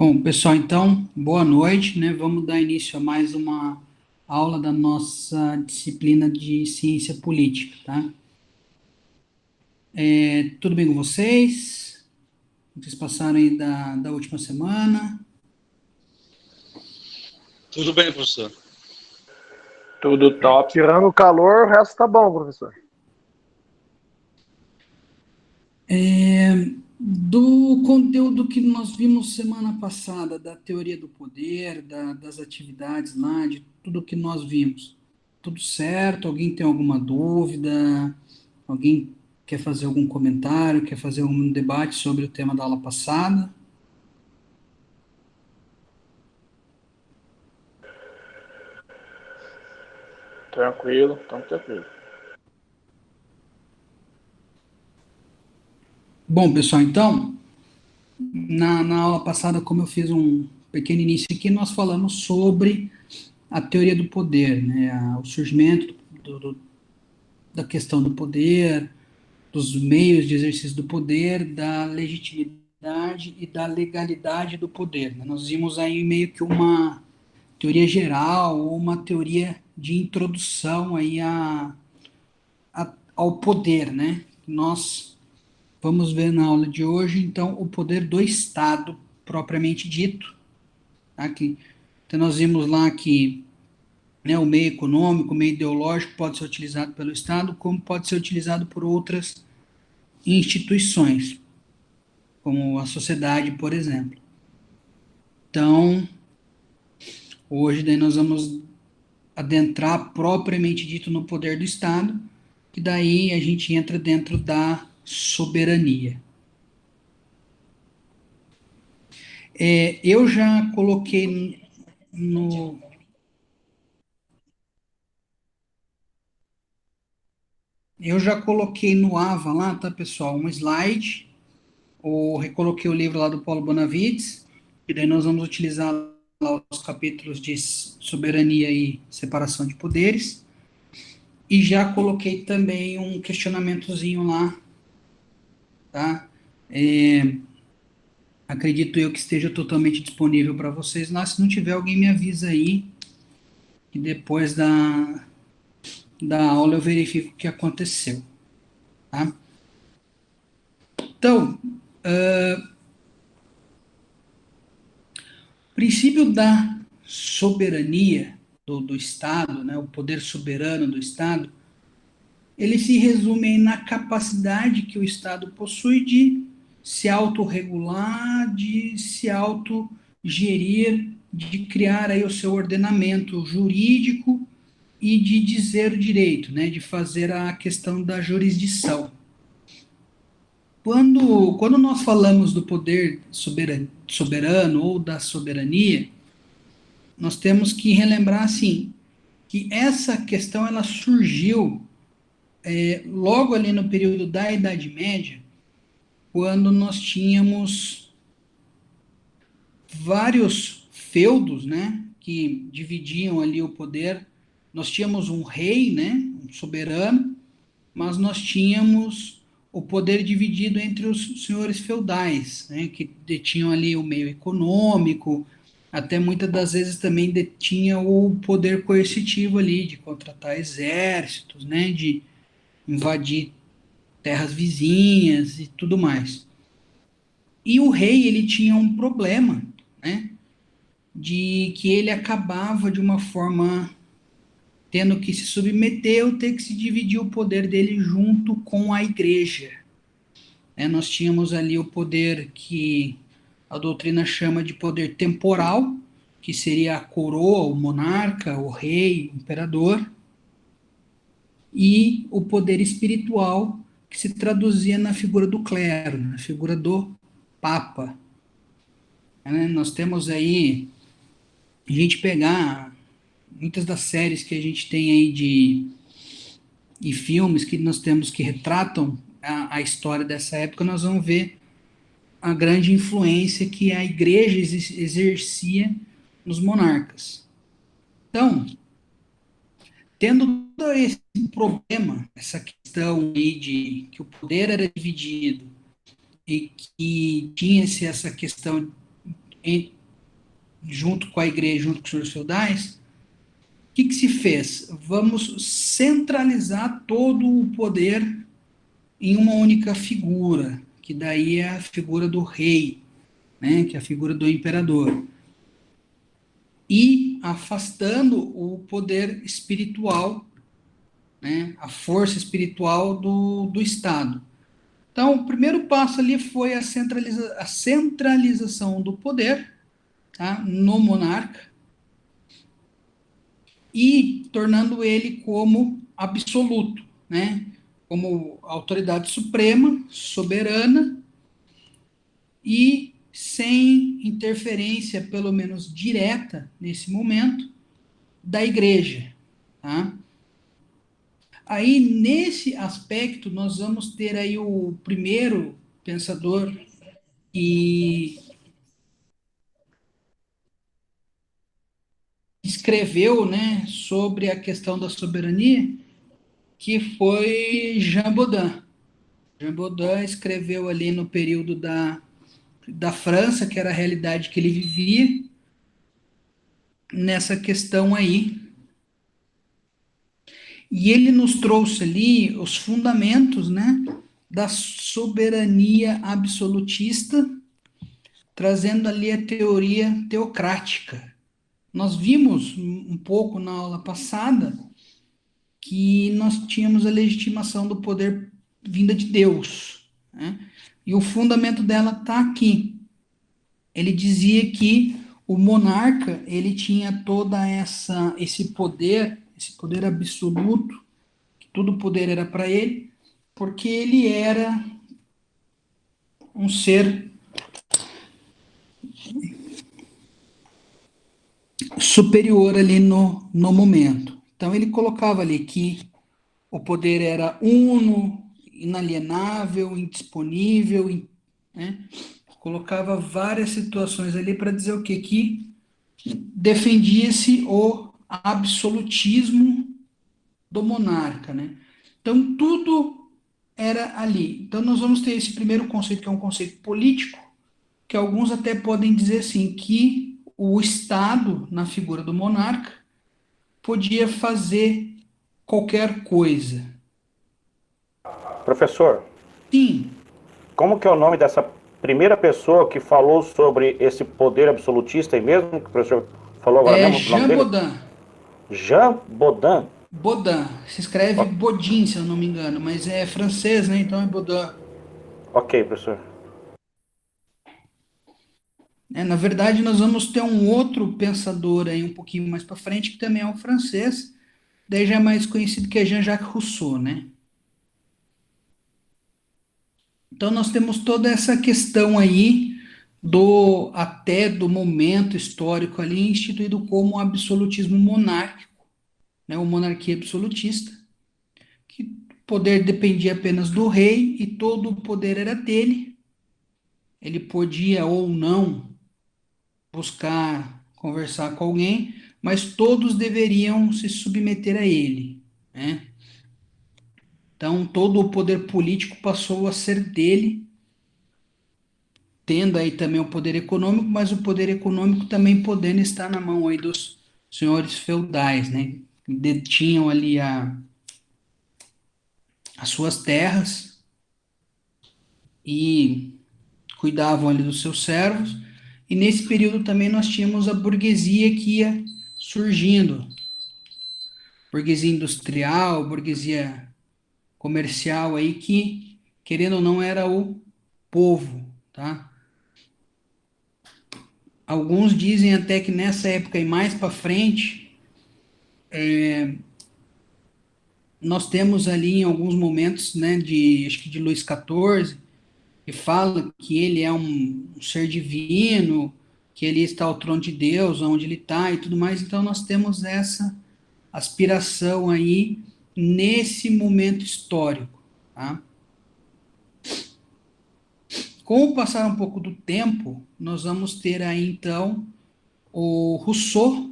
Bom, pessoal, então, boa noite, né? Vamos dar início a mais uma aula da nossa disciplina de ciência política, tá? Tudo bem com vocês? Vocês passaram aí da última semana? Tudo bem, professor. Tudo top. Tirando o calor, o resto tá bom, professor. Do conteúdo que nós vimos semana passada, da teoria do poder, das atividades lá, de tudo que nós vimos, tudo certo? Alguém tem alguma dúvida? Alguém quer fazer algum comentário, quer fazer algum debate sobre o tema da aula passada? Tranquilo, estamos tranquilo. Bom, pessoal, então, na aula passada, como eu fiz um pequeno início aqui, nós falamos sobre a teoria do poder, né? O surgimento da questão do poder, dos meios de exercício do poder, da legitimidade e da legalidade do poder, né? Nós vimos aí meio que uma teoria geral ou uma teoria de introdução aí ao poder, né? Nós vamos ver na aula de hoje, então, o poder do Estado propriamente dito. Aqui, então, nós vimos lá que, né, o meio econômico, o meio ideológico pode ser utilizado pelo Estado, como pode ser utilizado por outras instituições, como a sociedade, por exemplo. Então, hoje daí nós vamos adentrar propriamente dito no poder do Estado, que daí a gente entra dentro da soberania. Eu já coloquei no. Eu já coloquei no AVA lá, tá, pessoal, um slide, ou recoloquei o livro lá do Paulo Bonavides, e daí nós vamos utilizar lá os capítulos de soberania e separação de poderes, e já coloquei também um questionamentozinho lá, tá? Acredito eu que esteja totalmente disponível para vocês lá. Se não tiver, alguém me avisa aí, e depois da aula eu verifico o que aconteceu, tá? Então, o princípio da soberania do Estado, né, o poder soberano do Estado, ele se resume aí na capacidade que o Estado possui de se autorregular, de se autogerir, de criar aí o seu ordenamento jurídico e de dizer o direito, né, de fazer a questão da jurisdição. Quando nós falamos do poder soberano ou da soberania, nós temos que relembrar assim que essa questão ela surgiu logo ali no período da Idade Média, quando nós tínhamos vários feudos, né, que dividiam ali o poder. Nós tínhamos um rei, né, um soberano, mas nós tínhamos o poder dividido entre os senhores feudais, né, que detinham ali o meio econômico, até muitas das vezes também detinha o poder coercitivo ali, de contratar exércitos, né, de invadir terras vizinhas e tudo mais. E o rei, ele tinha um problema, né, de que ele acabava de uma forma tendo que se submeter ou ter que se dividir o poder dele junto com a igreja. Nós tínhamos ali o poder que a doutrina chama de poder temporal, que seria a coroa, o monarca, o rei, o imperador, e o poder espiritual, que se traduzia na figura do clero, na figura do papa. Nós temos aí, a gente pegar muitas das séries que a gente tem aí e filmes que nós temos que retratam a história dessa época, nós vamos ver a grande influência que a igreja exercia nos monarcas. Então, tendo todo esse problema, essa questão aí de que o poder era dividido e que tinha-se essa questão junto com a igreja, junto com os senhores feudais, o que se fez? Vamos centralizar todo o poder em uma única figura, que daí é a figura do rei, né, que é a figura do imperador, e afastando o poder espiritual, né, a força espiritual do Estado. Então, o primeiro passo ali foi a centralização do poder, tá, no monarca, e tornando ele como absoluto, né, como autoridade suprema, soberana, e sem interferência, pelo menos direta, nesse momento, da igreja. Tá? Aí, nesse aspecto, nós vamos ter aí o primeiro pensador que escreveu, né, sobre a questão da soberania, que foi Jean Baudin. Jean Baudin escreveu ali no período da França, que era a realidade que ele vivia, nessa questão aí. E ele nos trouxe ali os fundamentos, né, da soberania absolutista, trazendo ali a teoria teocrática. Nós vimos um pouco na aula passada que nós tínhamos a legitimação do poder vinda de Deus, né? E o fundamento dela está aqui. Ele dizia que o monarca ele tinha toda esse poder absoluto, que todo poder era para ele, porque ele era um ser superior ali no momento. Então ele colocava ali que o poder era uno, inalienável, indisponível, né? Colocava várias situações ali para dizer o quê? Que defendia-se o absolutismo do monarca, né? Então tudo era ali. Então nós vamos ter esse primeiro conceito que é um conceito político, que alguns até podem dizer assim que o Estado, na figura do monarca, podia fazer qualquer coisa. Professor, Sim, como que é o nome dessa primeira pessoa que falou sobre esse poder absolutista aí mesmo, que o professor falou agora é mesmo, o nome Jean dele? Baudin. Jean Baudin. Baudin, se escreve O- Bodin, se eu não me engano, mas é francês, né? Então é Baudin. Ok, professor. É, na verdade, nós vamos ter um outro pensador aí um pouquinho mais para frente, que também é um francês, daí já é mais conhecido que é Jean-Jacques Rousseau, né? Então nós temos toda essa questão aí do até do momento histórico ali instituído como absolutismo monárquico, né? Ou monarquia absolutista, que o poder dependia apenas do rei e todo o poder era dele. Ele podia ou não buscar conversar com alguém, mas todos deveriam se submeter a ele, né? Então todo o poder político passou a ser dele, tendo aí também o poder econômico, mas o poder econômico também podendo estar na mão aí dos senhores feudais, né? Detinham ali as suas terras e cuidavam ali dos seus servos. E nesse período também nós tínhamos a burguesia que ia surgindo, burguesia industrial, burguesia comercial aí que, querendo ou não, era o povo, tá? Alguns dizem até que nessa época e mais para frente, nós temos ali em alguns momentos, né, acho que de Luís XIV, que fala que ele é um ser divino, que ele está ao trono de Deus, onde ele está e tudo mais. Então nós temos essa aspiração aí nesse momento histórico, tá? Com o passar um pouco do tempo, nós vamos ter aí então o Rousseau,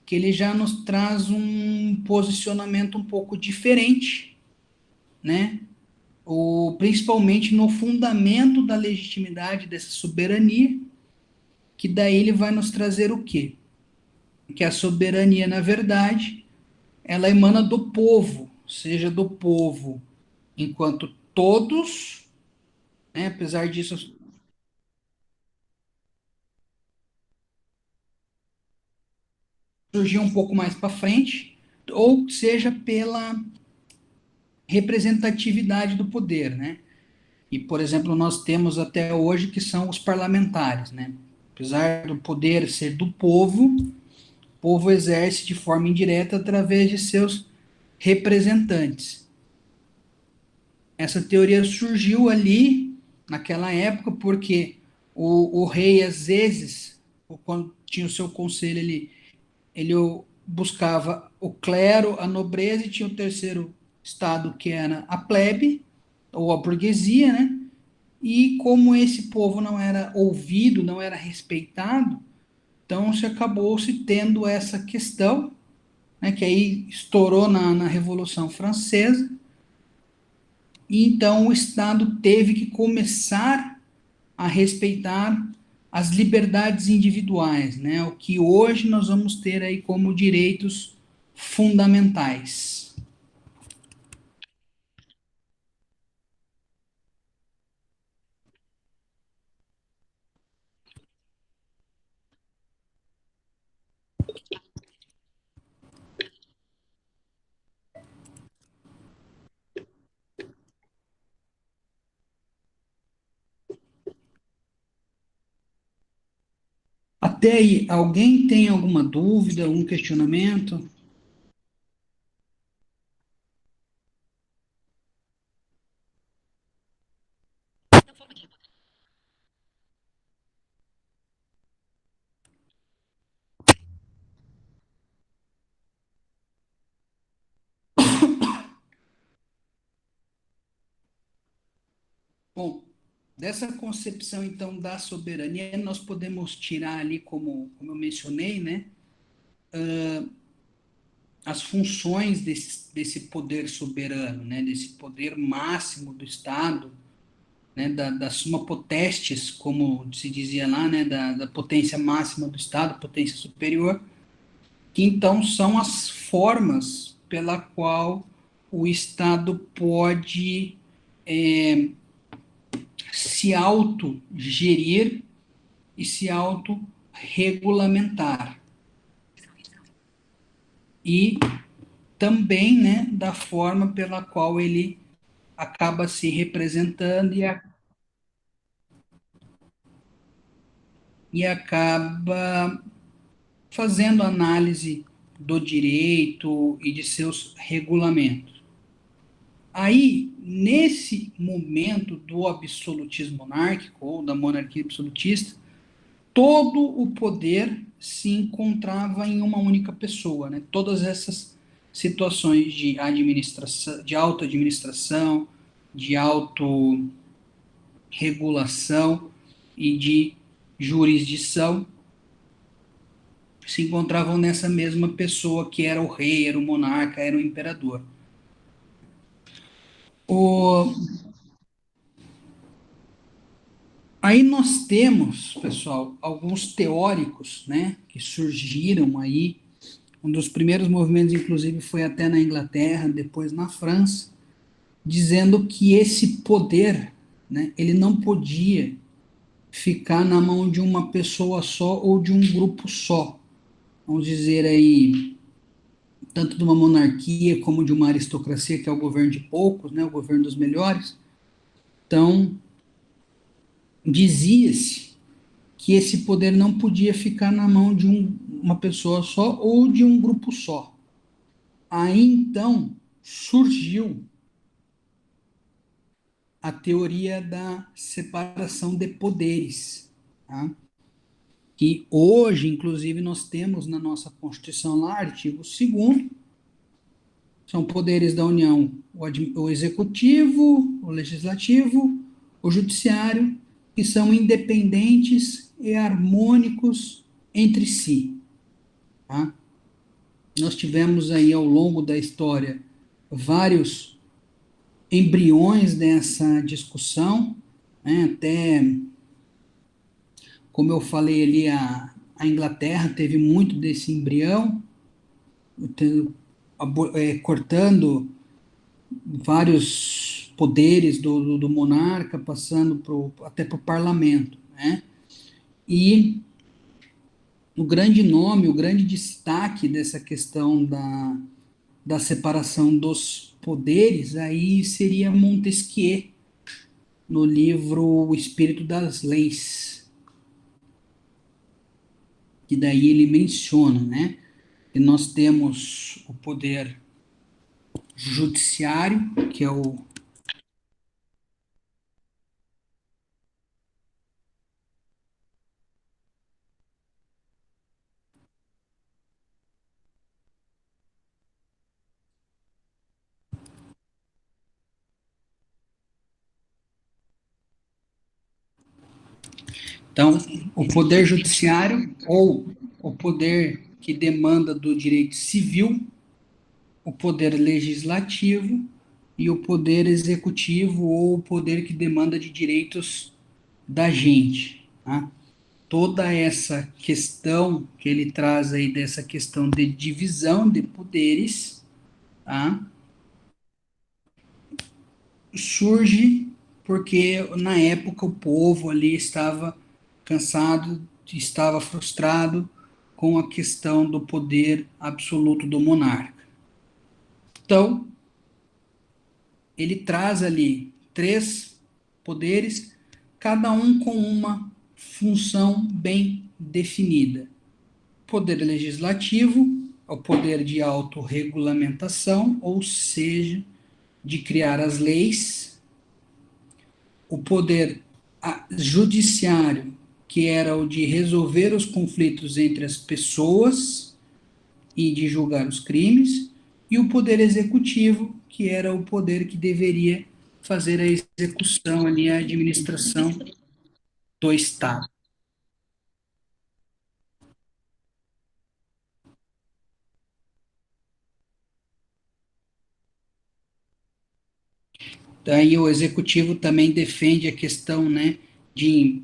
que ele já nos traz um posicionamento um pouco diferente, né? Principalmente no fundamento da legitimidade dessa soberania, que daí ele vai nos trazer o quê? Que a soberania, na verdade, ela emana do povo, seja do povo enquanto todos, né, apesar disso surgir um pouco mais para frente, ou seja pela representatividade do poder, né? E, por exemplo, nós temos até hoje que são os parlamentares, né? Apesar do poder ser do povo, o povo exerce de forma indireta através de seus representantes. Essa teoria surgiu ali, naquela época, porque o rei, às vezes, quando tinha o seu conselho, ele buscava o clero, a nobreza, e tinha o terceiro estado, que era a plebe, ou a burguesia, né? E como esse povo não era ouvido, não era respeitado, então se acabou se tendo essa questão, né, que aí estourou na Revolução Francesa, e então o Estado teve que começar a respeitar as liberdades individuais, né, o que hoje nós vamos ter aí como direitos fundamentais. Até aí, alguém tem alguma dúvida, algum questionamento? Bom, dessa concepção, então, da soberania, nós podemos tirar ali, como eu mencionei, né, as funções desse poder soberano, né, desse poder máximo do Estado, né, da summa potestas, como se dizia lá, né, da potência máxima do Estado, potência superior, que então são as formas pela qual o Estado pode se autogerir e se autorregulamentar. E também, né, da forma pela qual ele acaba se representando e acaba fazendo análise do direito e de seus regulamentos. Aí, nesse momento do absolutismo monárquico ou da monarquia absolutista, todo o poder se encontrava em uma única pessoa, né? Todas essas situações de administração, de auto-administração, de autorregulação e de jurisdição se encontravam nessa mesma pessoa que era o rei, era o monarca, era o imperador. O... Aí nós temos, pessoal, alguns teóricos, né, que surgiram aí. Um dos primeiros movimentos, inclusive, foi até na Inglaterra, depois na França, dizendo que esse poder, né, ele não podia ficar na mão de uma pessoa só ou de um grupo só. Vamos dizer aí, tanto de uma monarquia como de uma aristocracia, que é o governo de poucos, né, o governo dos melhores. Então, dizia-se que esse poder não podia ficar na mão de uma pessoa só ou de um grupo só. Aí então surgiu a teoria da separação de poderes, tá? Que hoje, inclusive, nós temos na nossa Constituição lá, artigo 2º, são poderes da União, o executivo, o legislativo, o judiciário, que são independentes e harmônicos entre si, tá? Nós tivemos aí ao longo da história vários embriões dessa discussão, né, até como eu falei ali, a Inglaterra teve muito desse embrião, cortando vários poderes do monarca, passando até para o parlamento, né? E o grande nome, o grande destaque dessa questão da separação dos poderes, aí seria Montesquieu, no livro O Espírito das Leis, que daí ele menciona, né, que nós temos o poder judiciário, que é o. Então, o poder judiciário, ou o poder que demanda do direito civil, o poder legislativo e o poder executivo, ou o poder que demanda de direitos da gente, tá? Toda essa questão que ele traz aí, dessa questão de divisão de poderes, tá? Surge porque na época o povo ali estava cansado, estava frustrado com a questão do poder absoluto do monarca. Então, ele traz ali três poderes, cada um com uma função bem definida. Poder legislativo é o poder de autorregulamentação, ou seja, de criar as leis. O poder judiciário, que era o de resolver os conflitos entre as pessoas e de julgar os crimes, e o poder executivo, que era o poder que deveria fazer a execução ali, a administração do Estado. Daí o executivo também defende a questão, né, de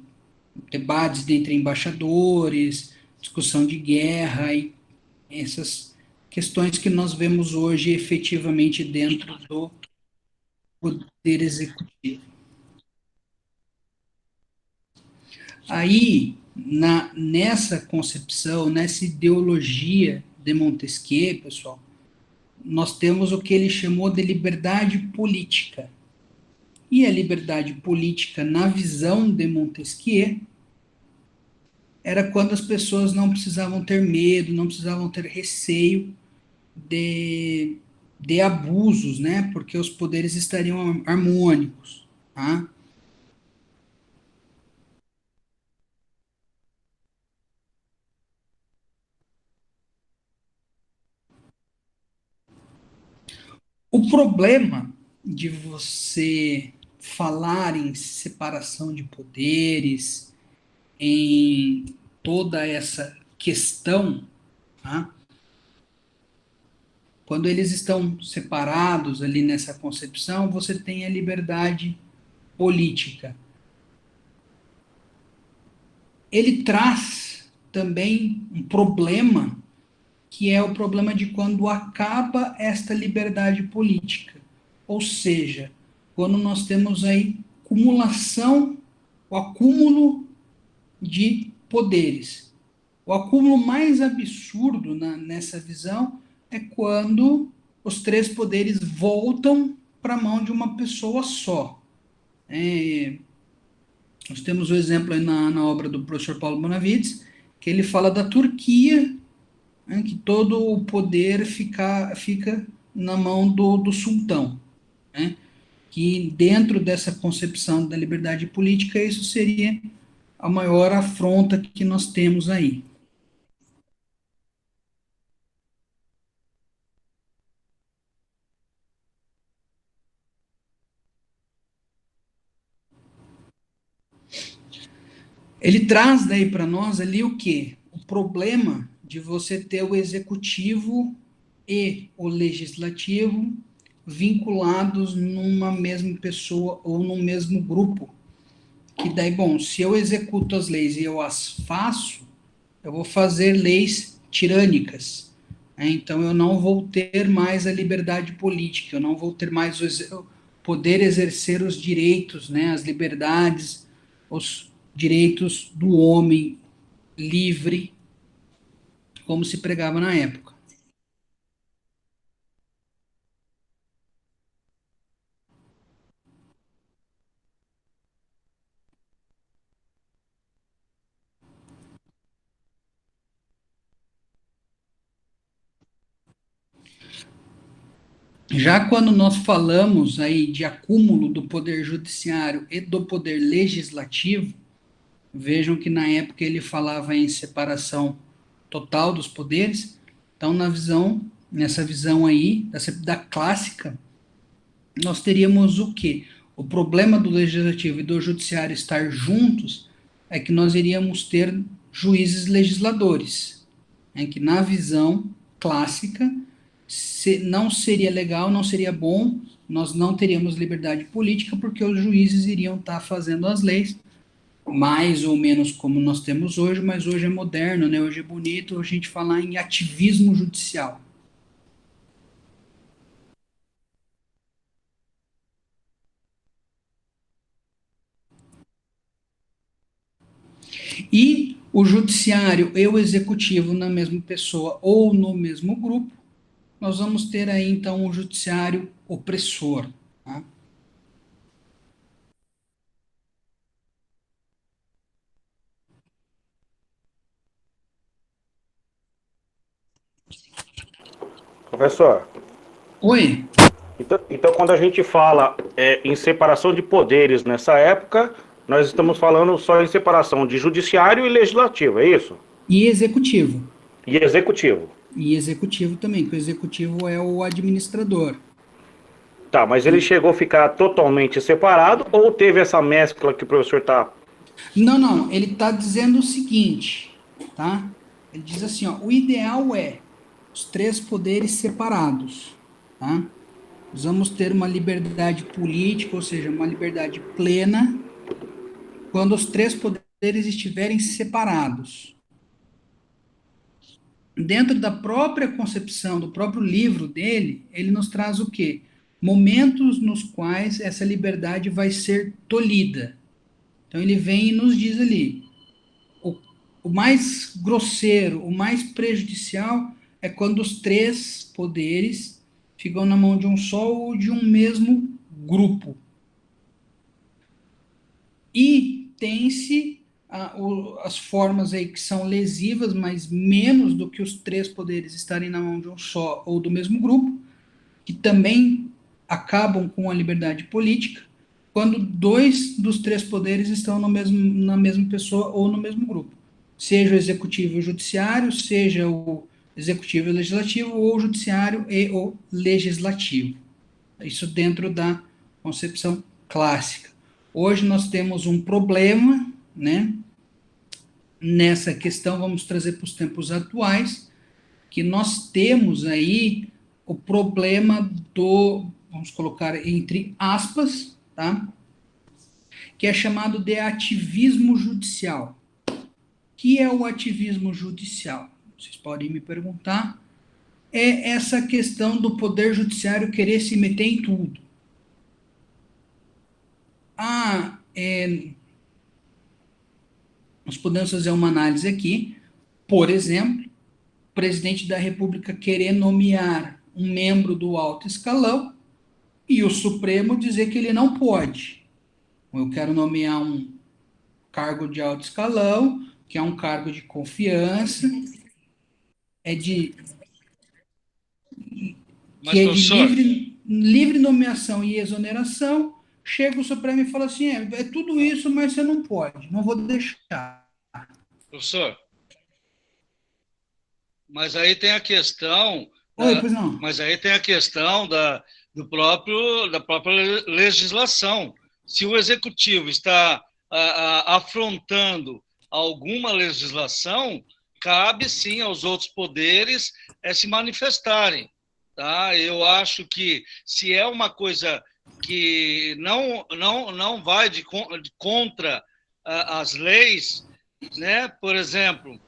debates entre embaixadores, discussão de guerra e essas questões que nós vemos hoje efetivamente dentro do poder executivo. Aí, nessa concepção, nessa ideologia de Montesquieu, pessoal, nós temos o que ele chamou de liberdade política. E a liberdade política, na visão de Montesquieu, era quando as pessoas não precisavam ter medo, não precisavam ter receio de abusos, né? Porque os poderes estariam harmônicos, tá? O problema de você falar em separação de poderes, em toda essa questão, tá? Quando eles estão separados ali nessa concepção, você tem a liberdade política. Ele traz também um problema, que é o problema de quando acaba esta liberdade política. Ou seja, quando nós temos aí acumulação, o acúmulo de poderes. O acúmulo mais absurdo nessa visão é quando os três poderes voltam para a mão de uma pessoa só. Nós temos o exemplo aí na obra do professor Paulo Bonavides, que ele fala da Turquia, né, que todo o poder fica na mão do sultão, né, que dentro dessa concepção da liberdade política, isso seria a maior afronta que nós temos aí. Ele traz daí para nós ali o quê? O problema de você ter o executivo e o legislativo vinculados numa mesma pessoa ou num mesmo grupo, que daí, bom, se eu executo as leis e eu as faço, eu vou fazer leis tirânicas, né? Então eu não vou ter mais a liberdade política, eu não vou ter mais o poder exercer os direitos, né, as liberdades, os direitos do homem livre, como se pregava na época. Já quando nós falamos aí de acúmulo do poder judiciário e do poder legislativo, vejam que na época ele falava em separação total dos poderes. Então, nessa visão aí, da clássica, nós teríamos o quê? O problema do legislativo e do judiciário estar juntos é que nós iríamos ter juízes legisladores, em que na visão clássica não seria legal, não seria bom, nós não teríamos liberdade política porque os juízes iriam estar fazendo as leis mais ou menos como nós temos hoje, mas hoje é moderno, né? Hoje é bonito a gente falar em ativismo judicial. E o judiciário e o executivo na mesma pessoa ou no mesmo grupo, nós vamos ter aí então o judiciário opressor. Tá? Professor, Oi? então, quando a gente fala em separação de poderes nessa época, nós estamos falando só em separação de judiciário e legislativo, é isso? E executivo. E executivo. E executivo também, que o executivo é o administrador. Tá, mas ele chegou a ficar totalmente separado ou teve essa mescla que o professor está... Não, não, ele está dizendo o seguinte, tá? Ele diz assim, ó, o ideal é os três poderes separados, tá? Nós vamos ter uma liberdade política, ou seja, uma liberdade plena, quando os três poderes estiverem separados. Dentro da própria concepção, do próprio livro dele, ele nos traz o quê? Momentos nos quais essa liberdade vai ser tolhida. Então ele vem e nos diz ali, o, o mais grosseiro, o mais prejudicial é quando os três poderes ficam na mão de um só ou de um mesmo grupo. E tem-se as formas aí que são lesivas, mas menos do que os três poderes estarem na mão de um só ou do mesmo grupo, que também acabam com a liberdade política, quando dois dos três poderes estão na mesma pessoa ou no mesmo grupo. Seja o executivo e o judiciário, seja o executivo e o legislativo, ou o judiciário e o legislativo. Isso dentro da concepção clássica. Hoje nós temos um problema, né? Nessa questão, vamos trazer para os tempos atuais, que nós temos aí o problema do, vamos colocar entre aspas, tá? Que é chamado de ativismo judicial. O que é o ativismo judicial? Vocês podem me perguntar. É essa questão do poder judiciário querer se meter em tudo. Nós podemos fazer uma análise aqui, por exemplo, o presidente da República querer nomear um membro do alto escalão e o Supremo dizer que ele não pode. Eu quero nomear um cargo de alto escalão, que é um cargo de confiança, é de Mas, que é de professor, livre nomeação e exoneração. Chega o Supremo e fala assim: é tudo isso, mas você não pode, não vou deixar. professor, mas aí tem a questão, Oi, pois não. mas aí tem a questão da própria legislação. Se o executivo está afrontando alguma legislação, cabe sim aos outros poderes se manifestarem. Tá? Eu acho que se é uma coisa que não vai contra as leis, né? Por exemplo,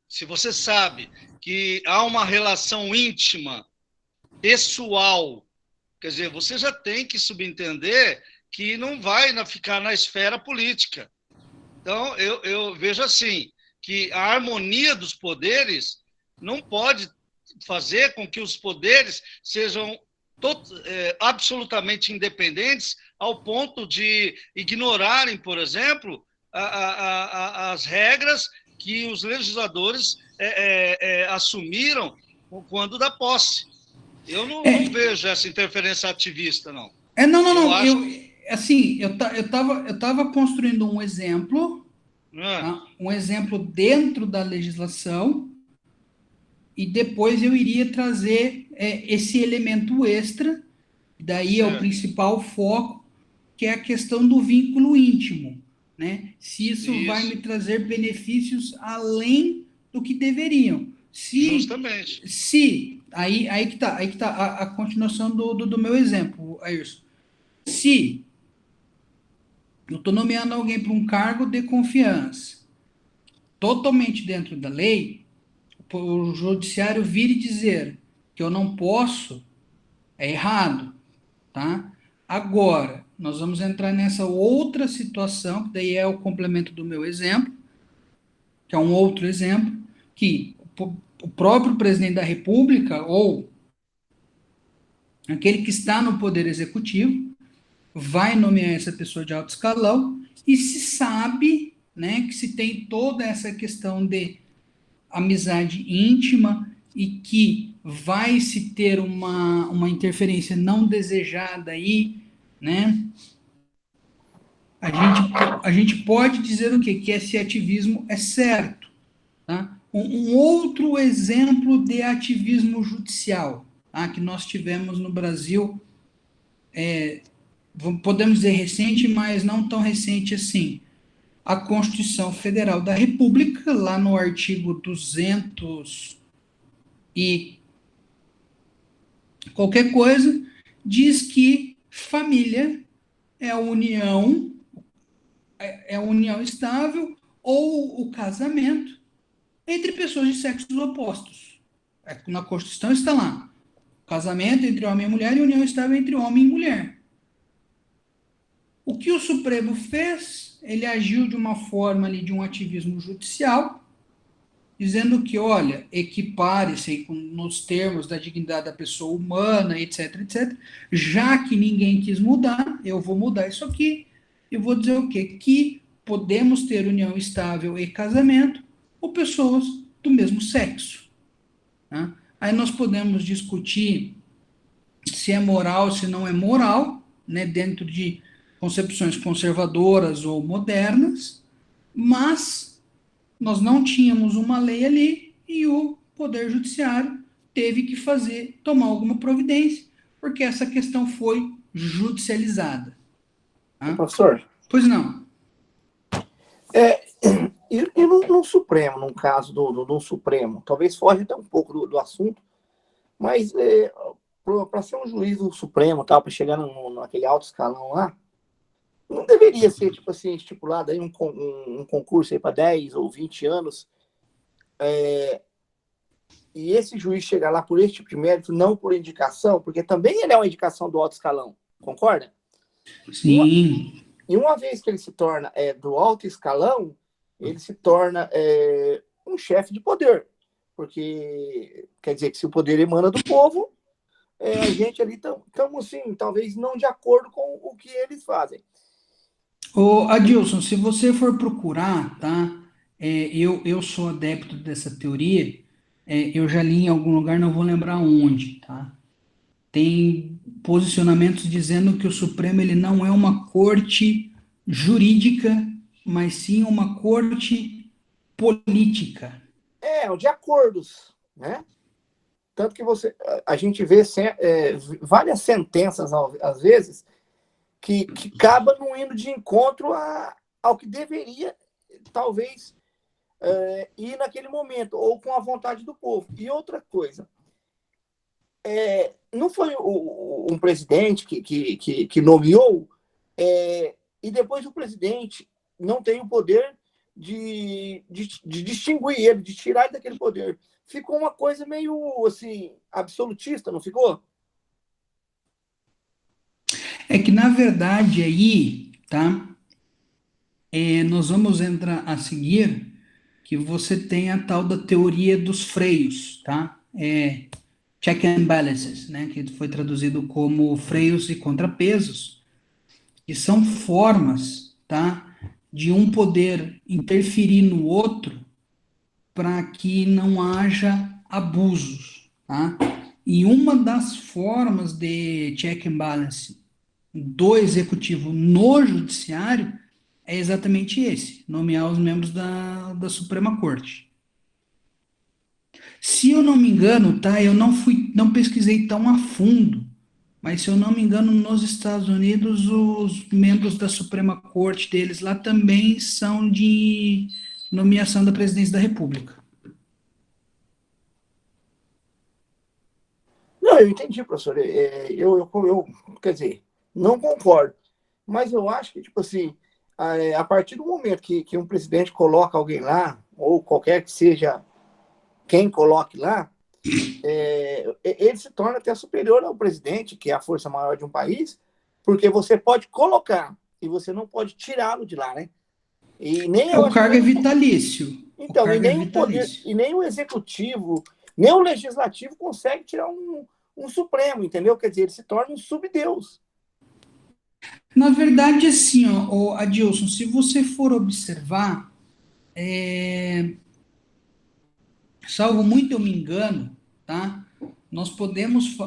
se você sabe que há uma relação íntima, pessoal, quer dizer, você já tem que subentender que não vai ficar na esfera política. Então, eu vejo assim, que a harmonia dos poderes não pode fazer com que os poderes sejam absolutamente independentes ao ponto de ignorarem, por exemplo, as regras que os legisladores assumiram quando da posse. Eu não vejo essa interferência ativista, não. Não. Acho... Assim, eu tava construindo um exemplo, tá? Um exemplo dentro da legislação, e depois eu iria trazer esse elemento extra, daí é o principal foco, que é a questão do vínculo íntimo, né? Se isso vai me trazer benefícios além do que deveriam. Justamente. Aí que tá a continuação do meu exemplo, Ayrson. Se eu estou nomeando alguém para um cargo de confiança, totalmente dentro da lei, o judiciário vir e dizer que eu não posso, é errado, tá? Agora, nós vamos entrar nessa outra situação, que daí é o complemento do meu exemplo, que é um outro exemplo, que o próprio presidente da República, ou aquele que está no Poder Executivo, vai nomear essa pessoa de alto escalão, e se sabe, né, que se tem toda essa questão de amizade íntima e que vai se ter uma interferência não desejada aí, né? A gente pode dizer o quê? Que esse ativismo é certo. Tá? Um outro exemplo de ativismo judicial, tá, que nós tivemos no Brasil, podemos dizer recente, mas não tão recente assim. A Constituição Federal da República, lá no artigo 200 e qualquer coisa, diz que família é a união estável ou o casamento entre pessoas de sexos opostos. Na Constituição está lá: casamento entre homem e mulher e união estável entre homem e mulher. O que o Supremo fez? Ele agiu de uma forma ali de um ativismo judicial, dizendo que, olha, equipare-se nos termos da dignidade da pessoa humana, etc, etc. Já que ninguém quis mudar, eu vou mudar isso aqui e vou dizer o quê? Que podemos ter união estável e casamento ou pessoas do mesmo sexo. Tá? Aí nós podemos discutir se é moral, se não é moral, né, dentro de concepções conservadoras ou modernas, mas nós não tínhamos uma lei ali e o Poder Judiciário teve que tomar alguma providência, porque essa questão foi judicializada. Tá? Professor? Pois não. E no Supremo, num caso do Supremo, talvez foge até um pouco do assunto, mas para ser um juiz do Supremo, para chegar naquele alto escalão lá, não deveria ser, tipo assim, estipulado aí um concurso para 10 ou 20 anos, e esse juiz chegar lá por esse tipo de mérito, não por indicação, porque também ele é uma indicação do alto escalão, concorda? Sim. E uma vez que ele se torna do alto escalão, ele se torna um chefe de poder, porque quer dizer que se o poder emana do povo, a gente ali estamos, assim, talvez não de acordo com o que eles fazem. Ô, Adilson, se você for procurar, tá? Eu sou adepto dessa teoria, eu já li em algum lugar, não vou lembrar onde, tá? Tem posicionamentos dizendo que o Supremo ele não é uma corte jurídica, mas sim uma corte política. De acordos, né? Tanto que a gente vê várias sentenças, às vezes, que acaba não indo de encontro ao que deveria, talvez, ir naquele momento, ou com a vontade do povo. E outra coisa, não foi um presidente que nomeou, e depois o presidente não tem o poder de distinguir ele, de tirar ele daquele poder. Ficou uma coisa meio assim, absolutista, não ficou? É que, na verdade, aí, tá? Nós vamos entrar a seguir que você tem a tal da teoria dos freios, tá? Check and balances, né? Que foi traduzido como freios e contrapesos, que são formas, tá? De um poder interferir no outro para que não haja abusos, tá? E uma das formas de check and balance do executivo no judiciário é exatamente esse, nomear os membros da Suprema Corte. Se eu não me engano, tá? Eu não pesquisei tão a fundo, mas se eu não me engano, nos Estados Unidos, os membros da Suprema Corte deles lá também são de nomeação da Presidência da República. Não, eu entendi, professor. Quer dizer, não concordo. Mas eu acho que, tipo assim, a partir do momento que um presidente coloca alguém lá, ou qualquer que seja quem coloque lá, ele se torna até superior ao presidente, que é a força maior de um país, porque você pode colocar e você não pode tirá-lo de lá, né? E nem eu O acho que cargo é nem, vitalício. O então, e cargo é nem o poder, vitalício. e nem o executivo, nem o legislativo consegue tirar um Supremo, entendeu? Quer dizer, ele se torna um subdeus. Na verdade, assim, ó, Adilson, se você for observar, salvo muito eu me engano, tá? Nós podemos,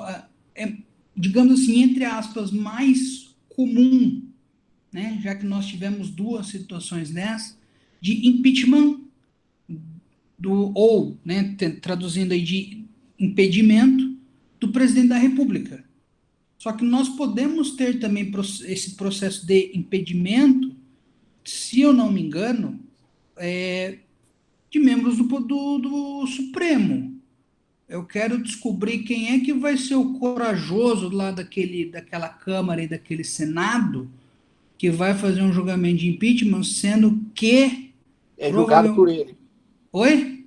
digamos assim, entre aspas, mais comum, né? Já que nós tivemos duas situações dessas, de impeachment ou, né, traduzindo aí de impedimento do presidente da República. Só que nós podemos ter também esse processo de impedimento, se eu não me engano, de membros do Supremo. Eu quero descobrir quem é que vai ser o corajoso lá daquela Câmara e daquele Senado que vai fazer um julgamento de impeachment, sendo que É julgado por provavelmente. ele. Oi?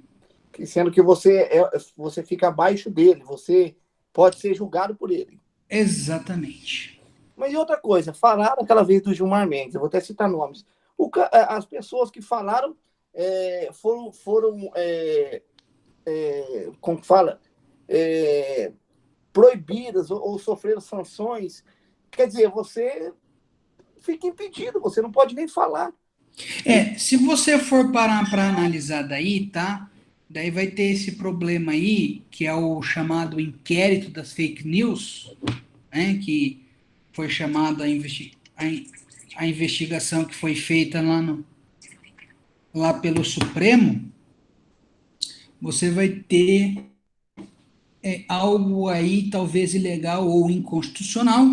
Sendo que você fica abaixo dele, você pode ser julgado por ele. Exatamente. Mas e outra coisa, falaram aquela vez do Gilmar Mendes, eu vou até citar nomes. As pessoas que falaram foram como fala, é, proibidas ou sofreram sanções. Quer dizer, você fica impedido, você não pode nem falar. Se você for parar para analisar daí, tá? Daí vai ter esse problema aí, que é o chamado inquérito das fake news, né? Que foi chamado a investigação que foi feita lá pelo Supremo. Você vai ter algo aí talvez ilegal ou inconstitucional,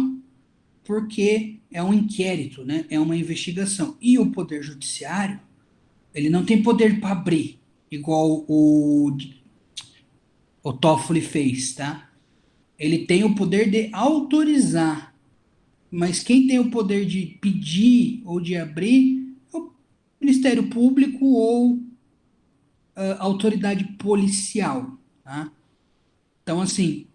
porque é um inquérito, né? É uma investigação. E o Poder Judiciário, ele não tem poder para abrir, igual o Toffoli fez, tá? Ele tem o poder de autorizar, mas quem tem o poder de pedir ou de abrir é o Ministério Público ou a autoridade policial, tá? Então, assim,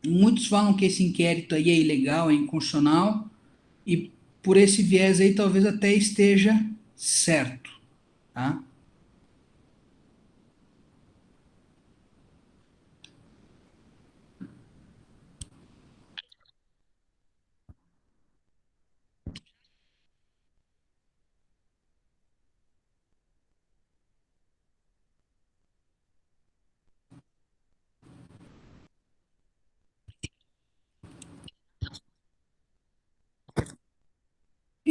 muitos falam que esse inquérito aí é ilegal, é inconstitucional, e por esse viés aí talvez até esteja certo, tá?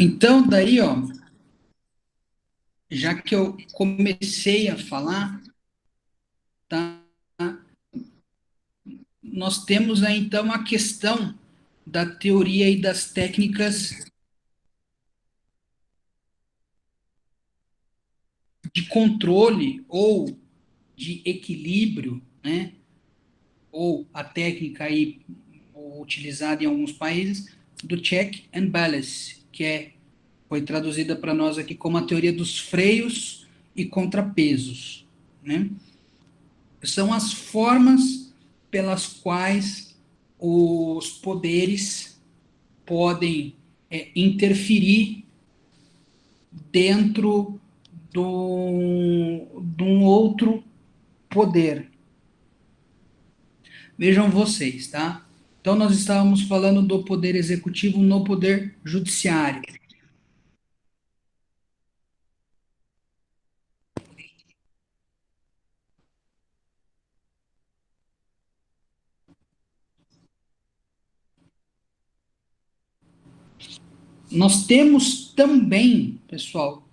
Então, daí, ó, já que eu comecei a falar, tá? Nós temos aí então a questão da teoria e das técnicas de controle ou de equilíbrio, né, ou a técnica aí utilizada em alguns países, do check and balance, foi traduzida para nós aqui como a teoria dos freios e contrapesos, né? São as formas pelas quais os poderes podem interferir dentro de um outro poder. Vejam vocês, tá? Então, nós estávamos falando do poder executivo no poder judiciário. Nós temos também, pessoal,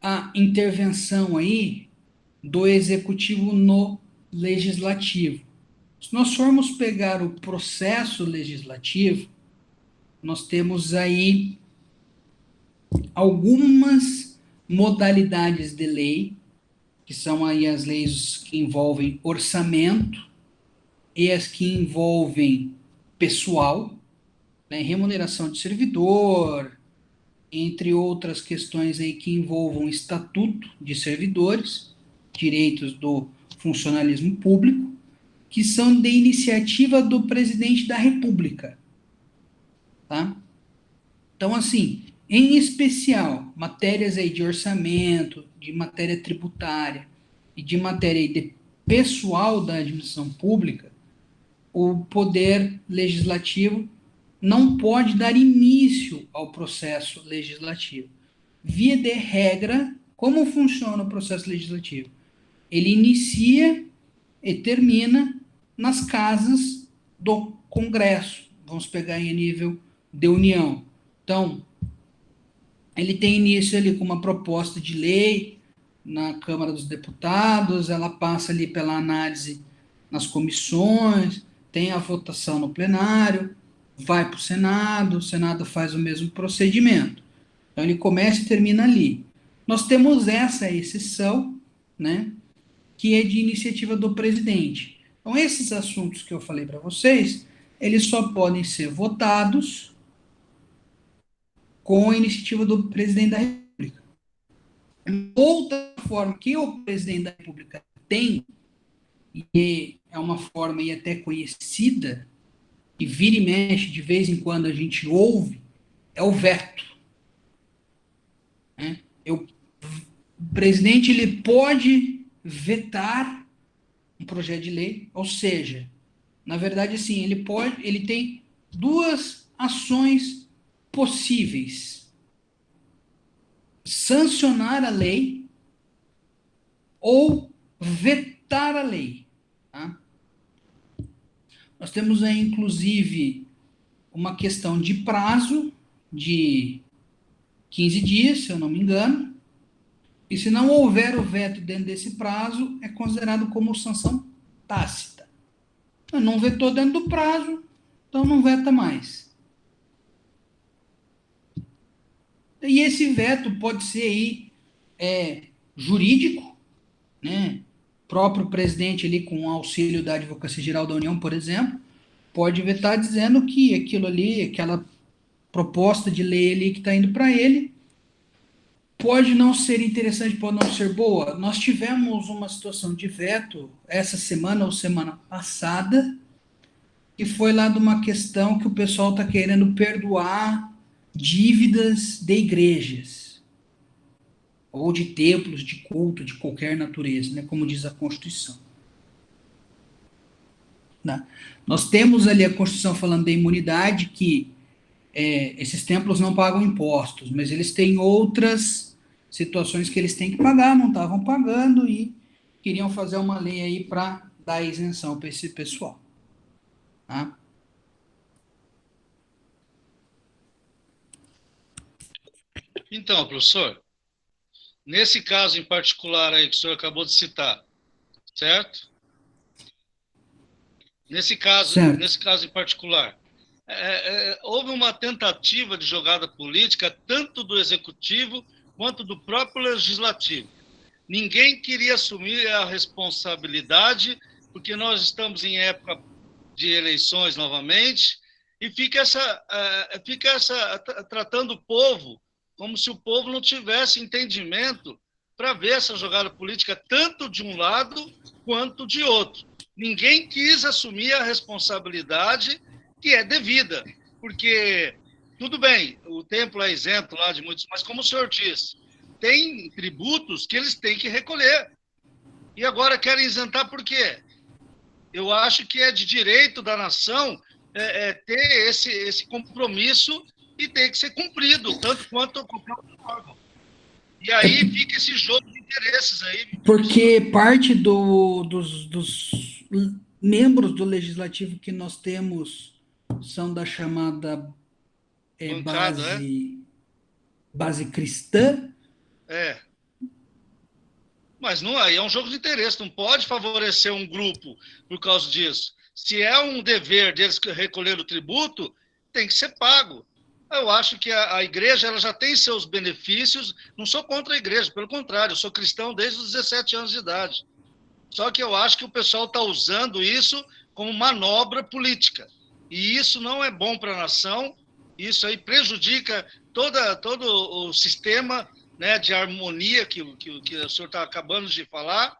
a intervenção aí do executivo no legislativo. Se nós formos pegar o processo legislativo, nós temos aí algumas modalidades de lei, que são aí as leis que envolvem orçamento e as que envolvem pessoal, né, remuneração de servidor, entre outras questões aí que envolvam estatuto de servidores, direitos do funcionalismo público, que são de iniciativa do presidente da República. Tá? Então, assim, em especial, matérias aí de orçamento, de matéria tributária e de matéria aí de pessoal da administração pública, o poder legislativo não pode dar início ao processo legislativo. Via de regra, como funciona o processo legislativo? Ele inicia e termina nas casas do Congresso. Vamos pegar em nível de União. Então, ele tem início ali com uma proposta de lei na Câmara dos Deputados, ela passa ali pela análise nas comissões, tem a votação no plenário, vai para o Senado faz o mesmo procedimento. Então, ele começa e termina ali. Nós temos essa exceção, né, que é de iniciativa do presidente. Então, esses assuntos que eu falei para vocês, eles só podem ser votados com a iniciativa do presidente da República. Outra forma que o presidente da República tem, e é uma forma e até conhecida, e vira e mexe, de vez em quando a gente ouve, é o veto. O presidente ele pode vetar um projeto de lei, ou seja, na verdade, assim, ele tem duas ações possíveis: sancionar a lei ou vetar a lei. Tá? Nós temos aí, inclusive, uma questão de prazo de 15 dias, se eu não me engano, e se não houver o veto dentro desse prazo, é considerado como sanção tácita. Não vetou dentro do prazo, então não veta mais. E esse veto pode ser aí, jurídico, né? O próprio presidente ali, com o auxílio da Advocacia Geral da União, por exemplo, pode vetar dizendo que aquilo ali, aquela proposta de lei ali que está indo para ele, pode não ser interessante, pode não ser boa. Nós tivemos uma situação de veto essa semana ou semana passada, que foi lá de uma questão que o pessoal está querendo perdoar dívidas de igrejas ou de templos de culto de qualquer natureza, né, como diz a Constituição. Né? Nós temos ali a Constituição falando da imunidade, que esses templos não pagam impostos, mas eles têm outras situações que eles têm que pagar, não estavam pagando e queriam fazer uma lei aí para dar isenção para esse pessoal. Tá? Então, professor, nesse caso em particular aí que o senhor acabou de citar, certo? Nesse caso em particular, houve uma tentativa de jogada política tanto do executivo quanto do próprio legislativo. Ninguém queria assumir a responsabilidade porque nós estamos em época de eleições novamente, e fica tratando o povo como se o povo não tivesse entendimento para ver essa jogada política tanto de um lado quanto de outro. Ninguém quis assumir a responsabilidade que é devida, porque, tudo bem, o templo é isento lá de muitos, mas como o senhor disse, tem tributos que eles têm que recolher. E agora querem isentar por quê? Eu acho que é de direito da nação ter esse compromisso e tem que ser cumprido, tanto quanto qualquer outro órgão. E aí fica esse jogo de interesses aí. Porque parte dos membros do legislativo que nós temos são da chamada Bancada, base cristã. Mas não, aí é um jogo de interesse, não pode favorecer um grupo por causa disso. Se é um dever deles recolher o tributo, tem que ser pago. Eu acho que a igreja ela já tem seus benefícios, não sou contra a igreja, pelo contrário, eu sou cristão desde os 17 anos de idade. Só que eu acho que o pessoal está usando isso como manobra política. E isso não é bom para a nação, isso aí prejudica todo o sistema, né, de harmonia que o senhor está acabando de falar,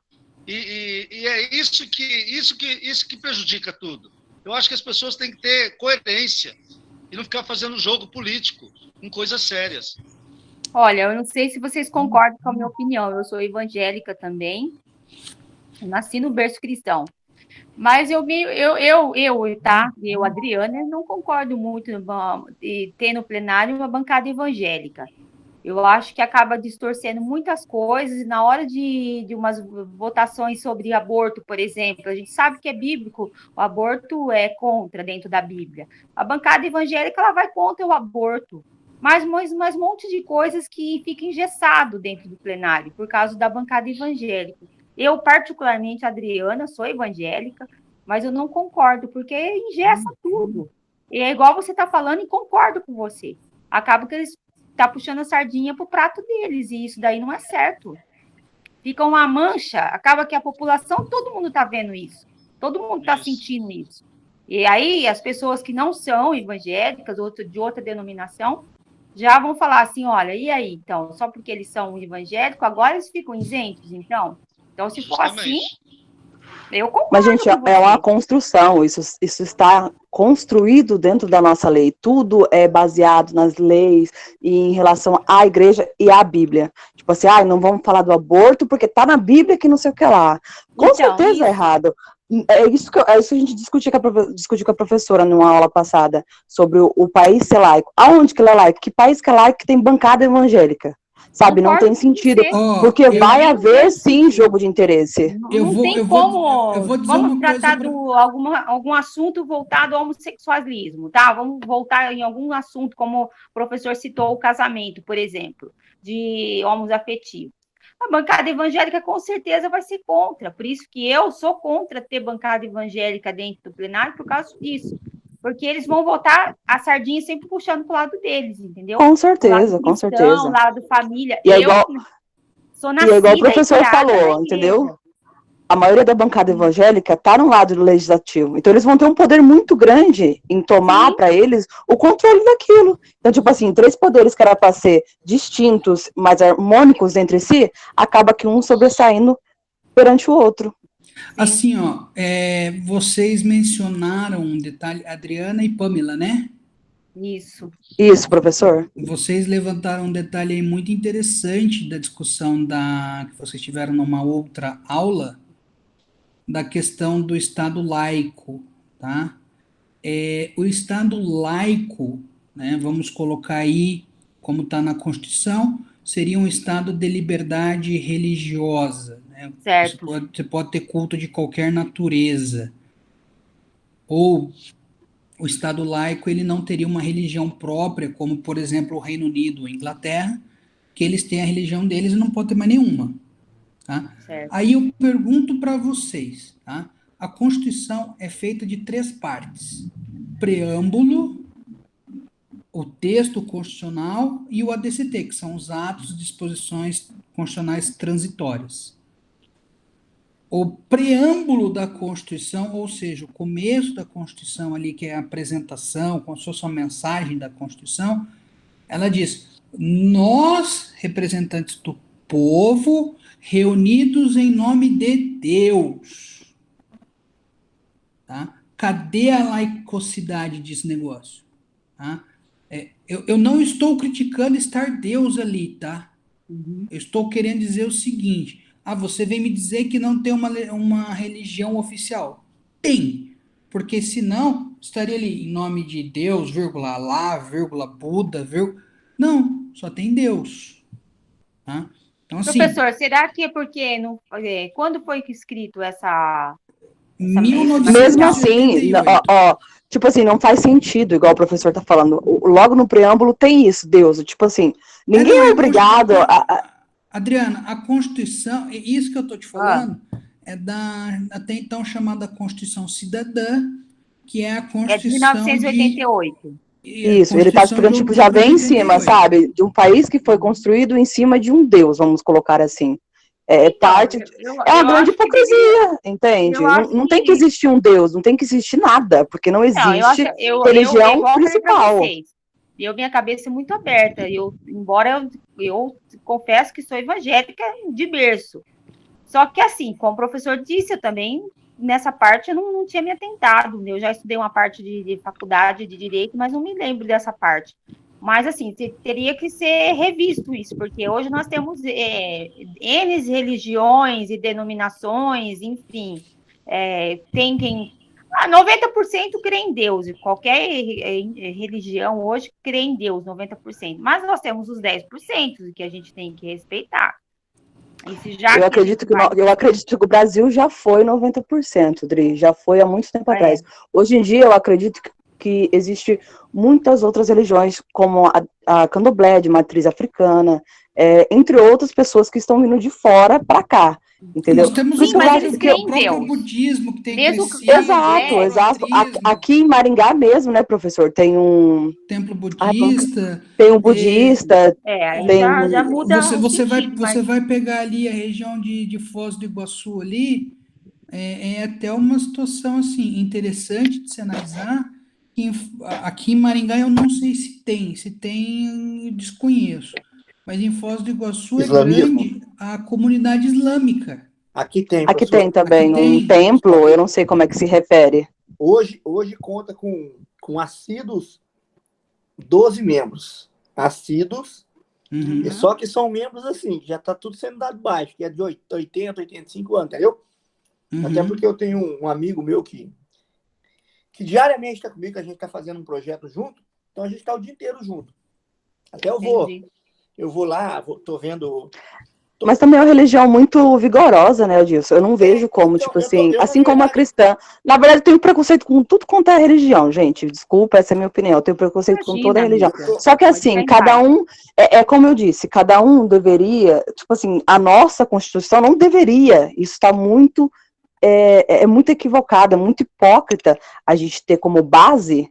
e é isso que prejudica tudo. Eu acho que as pessoas têm que ter coerência e não ficar fazendo jogo político com coisas sérias. Olha, eu não sei se vocês concordam com a minha opinião, eu sou evangélica também, eu nasci no berço cristão, mas eu, Adriana, não concordo muito de ter no plenário uma bancada evangélica. Eu acho que acaba distorcendo muitas coisas, e na hora de umas votações sobre aborto, por exemplo, a gente sabe que é bíblico, o aborto é contra dentro da Bíblia. A bancada evangélica ela vai contra o aborto, mas um monte de coisas que fica engessado dentro do plenário, por causa da bancada evangélica. Eu, particularmente, Adriana, sou evangélica, mas eu não concordo, porque engessa tudo. E é igual você está falando e concordo com você. Acaba que eles tá puxando a sardinha pro prato deles, e isso daí não é certo. Fica uma mancha, acaba que a população, todo mundo tá vendo isso, todo mundo tá sentindo isso. E aí, as pessoas que não são evangélicas, de outra denominação, já vão falar assim, olha, e aí, então, só porque eles são evangélicos, agora eles ficam isentos, então? Então, se for assim, eu concordo. Mas, gente, é uma construção, isso está construído dentro da nossa lei, tudo é baseado nas leis e em relação à igreja e à Bíblia. Tipo assim, não vamos falar do aborto porque está na Bíblia que não sei o que lá. Com certeza é errado. É isso que a gente discutiu com a professora numa aula passada, sobre o país ser laico. Aonde que ele é laico? Que país que é laico que tem bancada evangélica? Sabe, não tem sentido, porque vai haver, sim, jogo de interesse. Vamos tratar de algum assunto voltado ao homossexualismo, tá? Vamos voltar em algum assunto, como o professor citou, o casamento, por exemplo, de homoafetivos. A bancada evangélica, com certeza, vai ser contra, por isso que eu sou contra ter bancada evangélica dentro do plenário, por causa disso. Porque eles vão votar a sardinha sempre puxando para o lado deles, entendeu? Com certeza, com certeza. Lado família. E é igual o professor falou, entendeu? A maioria da bancada evangélica está no lado do legislativo. Então, eles vão ter um poder muito grande em tomar para eles o controle daquilo. Então, tipo assim, 3 poderes que era para ser distintos, mas harmônicos entre si, acaba que um sobressaindo perante o outro. Assim, vocês mencionaram um detalhe, Adriana e Pamela, né? Isso, professor. Vocês levantaram um detalhe aí muito interessante da discussão que vocês tiveram numa outra aula, da questão do Estado laico, tá? O Estado laico, né, vamos colocar aí, como está na Constituição, seria um Estado de liberdade religiosa, né? Certo. Você pode ter culto de qualquer natureza. Ou o Estado laico, ele não teria uma religião própria, como, por exemplo, o Reino Unido ou a Inglaterra, que eles têm a religião deles e não pode ter mais nenhuma. Tá? Aí eu pergunto para vocês, tá? A Constituição é feita de 3 partes: preâmbulo, o texto constitucional e o ADCT, que são os atos e disposições constitucionais transitórias. o preâmbulo da Constituição, ou seja, o começo da Constituição ali, que é a apresentação, como se fosse uma mensagem da Constituição, ela diz: nós, representantes do povo, reunidos em nome de Deus. Tá? Cadê a laicosidade desse negócio? Tá? Eu não estou criticando estar Deus ali, tá? Eu estou querendo dizer o seguinte: você vem me dizer que não tem uma religião oficial. Tem, porque senão estaria ali em nome de Deus, vírgula, Alá, vírgula, Buda, vírgula. Não, só tem Deus. Tá? Então, assim, Professor, será que é porque não, quando foi escrito essa 1988. Mesmo assim, tipo assim, não faz sentido, igual o professor tá falando. Logo no preâmbulo tem isso, Deus. Tipo assim, ninguém não, é obrigado Adriana, a Constituição, isso que eu tô te falando, é da até então chamada Constituição Cidadã, que é a É de Constituição 1988. Isso, ele tá explicando, tipo, já vem em cima, sabe? De um país que foi construído em cima de um Deus, vamos colocar assim. É uma grande hipocrisia, entende? Não tem que existir um Deus, não tem que existir nada, porque não existe religião principal. Minha cabeça é muito aberta, embora eu confesso que sou evangélica de berço. Só que assim, como o professor disse, eu também, nessa parte, eu não tinha me atentado. Eu já estudei uma parte de faculdade de Direito, mas não me lembro dessa parte. Mas, assim, teria que ser revisto isso, porque hoje nós temos N religiões e denominações, enfim. Tem quem... 90% crê em Deus, e qualquer religião hoje crê em Deus, 90%. Mas nós temos os 10% que a gente tem que respeitar. Eu acredito que o Brasil já foi 90%, Dri, já foi há muito tempo atrás. Hoje em dia, eu acredito que existe muitas outras religiões, como a Candomblé, de matriz africana, entre outras pessoas que estão vindo de fora para cá, entendeu? Nós temos o próprio budismo que tem crescido. Exato. Aqui em Maringá mesmo, né, professor, tem um... templo budista. Tem um budista. Já muda você vai pegar ali a região de Foz do Iguaçu ali, é até uma situação, assim, interessante de se analisar. Aqui em Maringá eu não sei se tem, eu desconheço. Mas em Foz do Iguaçu Islamismo. É grande a comunidade islâmica. Aqui tem também um templo, eu não sei como é que se refere. Hoje conta com assíduos 12 membros. Assíduos, só que são membros assim, já está tudo sendo dado baixo, que é de 80, 85 anos, entendeu? Até porque eu tenho um amigo meu que diariamente está comigo, que a gente está fazendo um projeto junto, então a gente está o dia inteiro junto. Até eu vou lá, tô vendo... Mas também é uma religião muito vigorosa, né, Adilson? Eu não vejo como, tipo assim, assim como a cristã. Na verdade, eu tenho preconceito com tudo quanto é religião, gente. Desculpa, essa é a minha opinião. Eu tenho preconceito com toda a religião. Só que assim, cada um, como eu disse, cada um deveria, tipo assim, a nossa Constituição não deveria. Isso está muito, muito equivocado, é muito hipócrita a gente ter como base...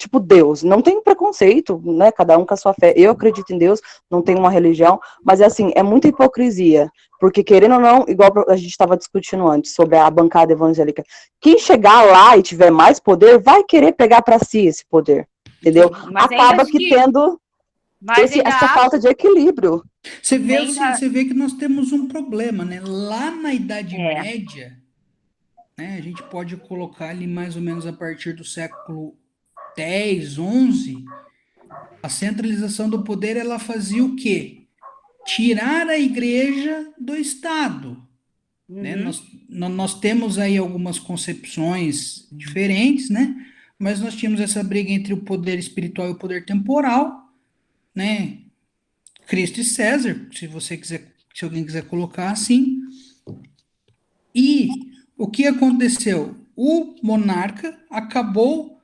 Tipo, Deus, não tem preconceito, né, cada um com a sua fé, eu acredito em Deus, não tenho uma religião, mas assim, é muita hipocrisia, porque querendo ou não, igual a gente estava discutindo antes, sobre a bancada evangélica, quem chegar lá e tiver mais poder, vai querer pegar para si esse poder, entendeu? Acaba tendo essa falta de equilíbrio. Você vê que nós temos um problema, né, lá na Idade Média, né, a gente pode colocar ali mais ou menos a partir do século 10, 11, a centralização do poder, ela fazia o quê? Tirar a igreja do Estado. Né? Nós temos aí algumas concepções diferentes, né? Mas nós tínhamos essa briga entre o poder espiritual e o poder temporal, né? Cristo e César, se alguém quiser colocar assim. E o que aconteceu? O monarca acabou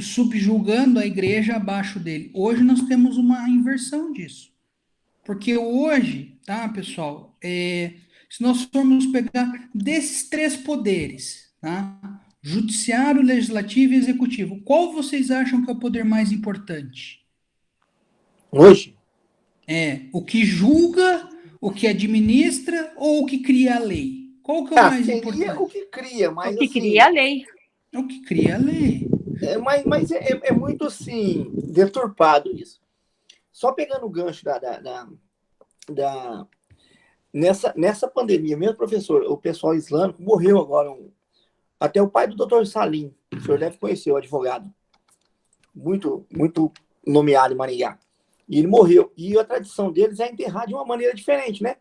subjugando a igreja abaixo dele. Hoje nós temos uma inversão disso. Porque hoje, tá, pessoal, se nós formos pegar desses três poderes, tá, judiciário, legislativo e executivo, qual vocês acham que é o poder mais importante? Hoje? O que julga, o que administra ou o que cria a lei? Qual que é o mais seria importante? o que cria, mas O que assim, cria a lei. É o que cria a lei. mas é muito assim, deturpado isso. Só pegando o gancho nessa pandemia, mesmo professor, o pessoal islâmico morreu agora, até o pai do Dr. Salim, o senhor deve conhecer, o advogado, muito, muito nomeado em Maringá. E ele morreu. E a tradição deles é enterrar de uma maneira diferente, né?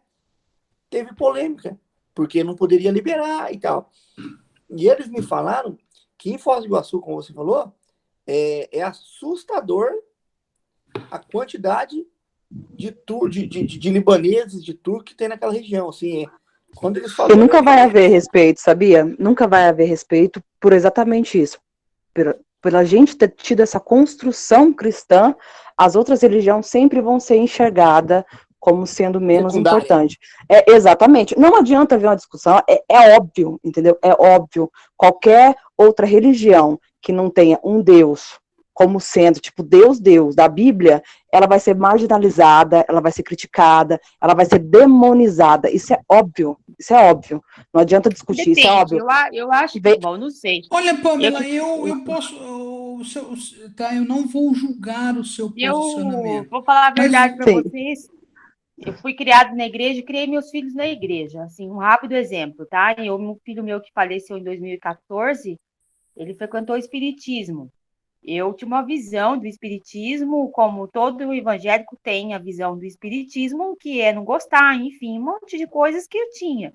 Teve polêmica, porque não poderia liberar e tal. E eles me falaram que em Foz do Iguaçu, como você falou, é assustador a quantidade de libaneses, de turcos que tem naquela região. Assim, quando eles falam. E nunca vai haver respeito, sabia? Nunca vai haver respeito por exatamente isso. Pela gente ter tido essa construção cristã, as outras religiões sempre vão ser enxergadas como sendo menos Secundária. importante. Exatamente. Não adianta haver uma discussão, é óbvio, entendeu? É óbvio. Qualquer outra religião que não tenha um Deus como sendo, tipo, Deus, da Bíblia, ela vai ser marginalizada, ela vai ser criticada, ela vai ser demonizada. Isso é óbvio. Não adianta discutir, Depende, isso é óbvio. eu acho que, bom, não sei. Olha, Pamela, Eu- eu posso. Tá, eu não vou julgar o seu Eu posicionamento. vou falar a verdade para sim. vocês. Eu fui criada na igreja e criei meus filhos na igreja. Assim, um rápido exemplo, tá? Um filho meu que faleceu em 2014, ele frequentou o espiritismo. Eu tinha uma visão do espiritismo, como todo evangélico tem a visão do espiritismo, que é não gostar, enfim, um monte de coisas que eu tinha.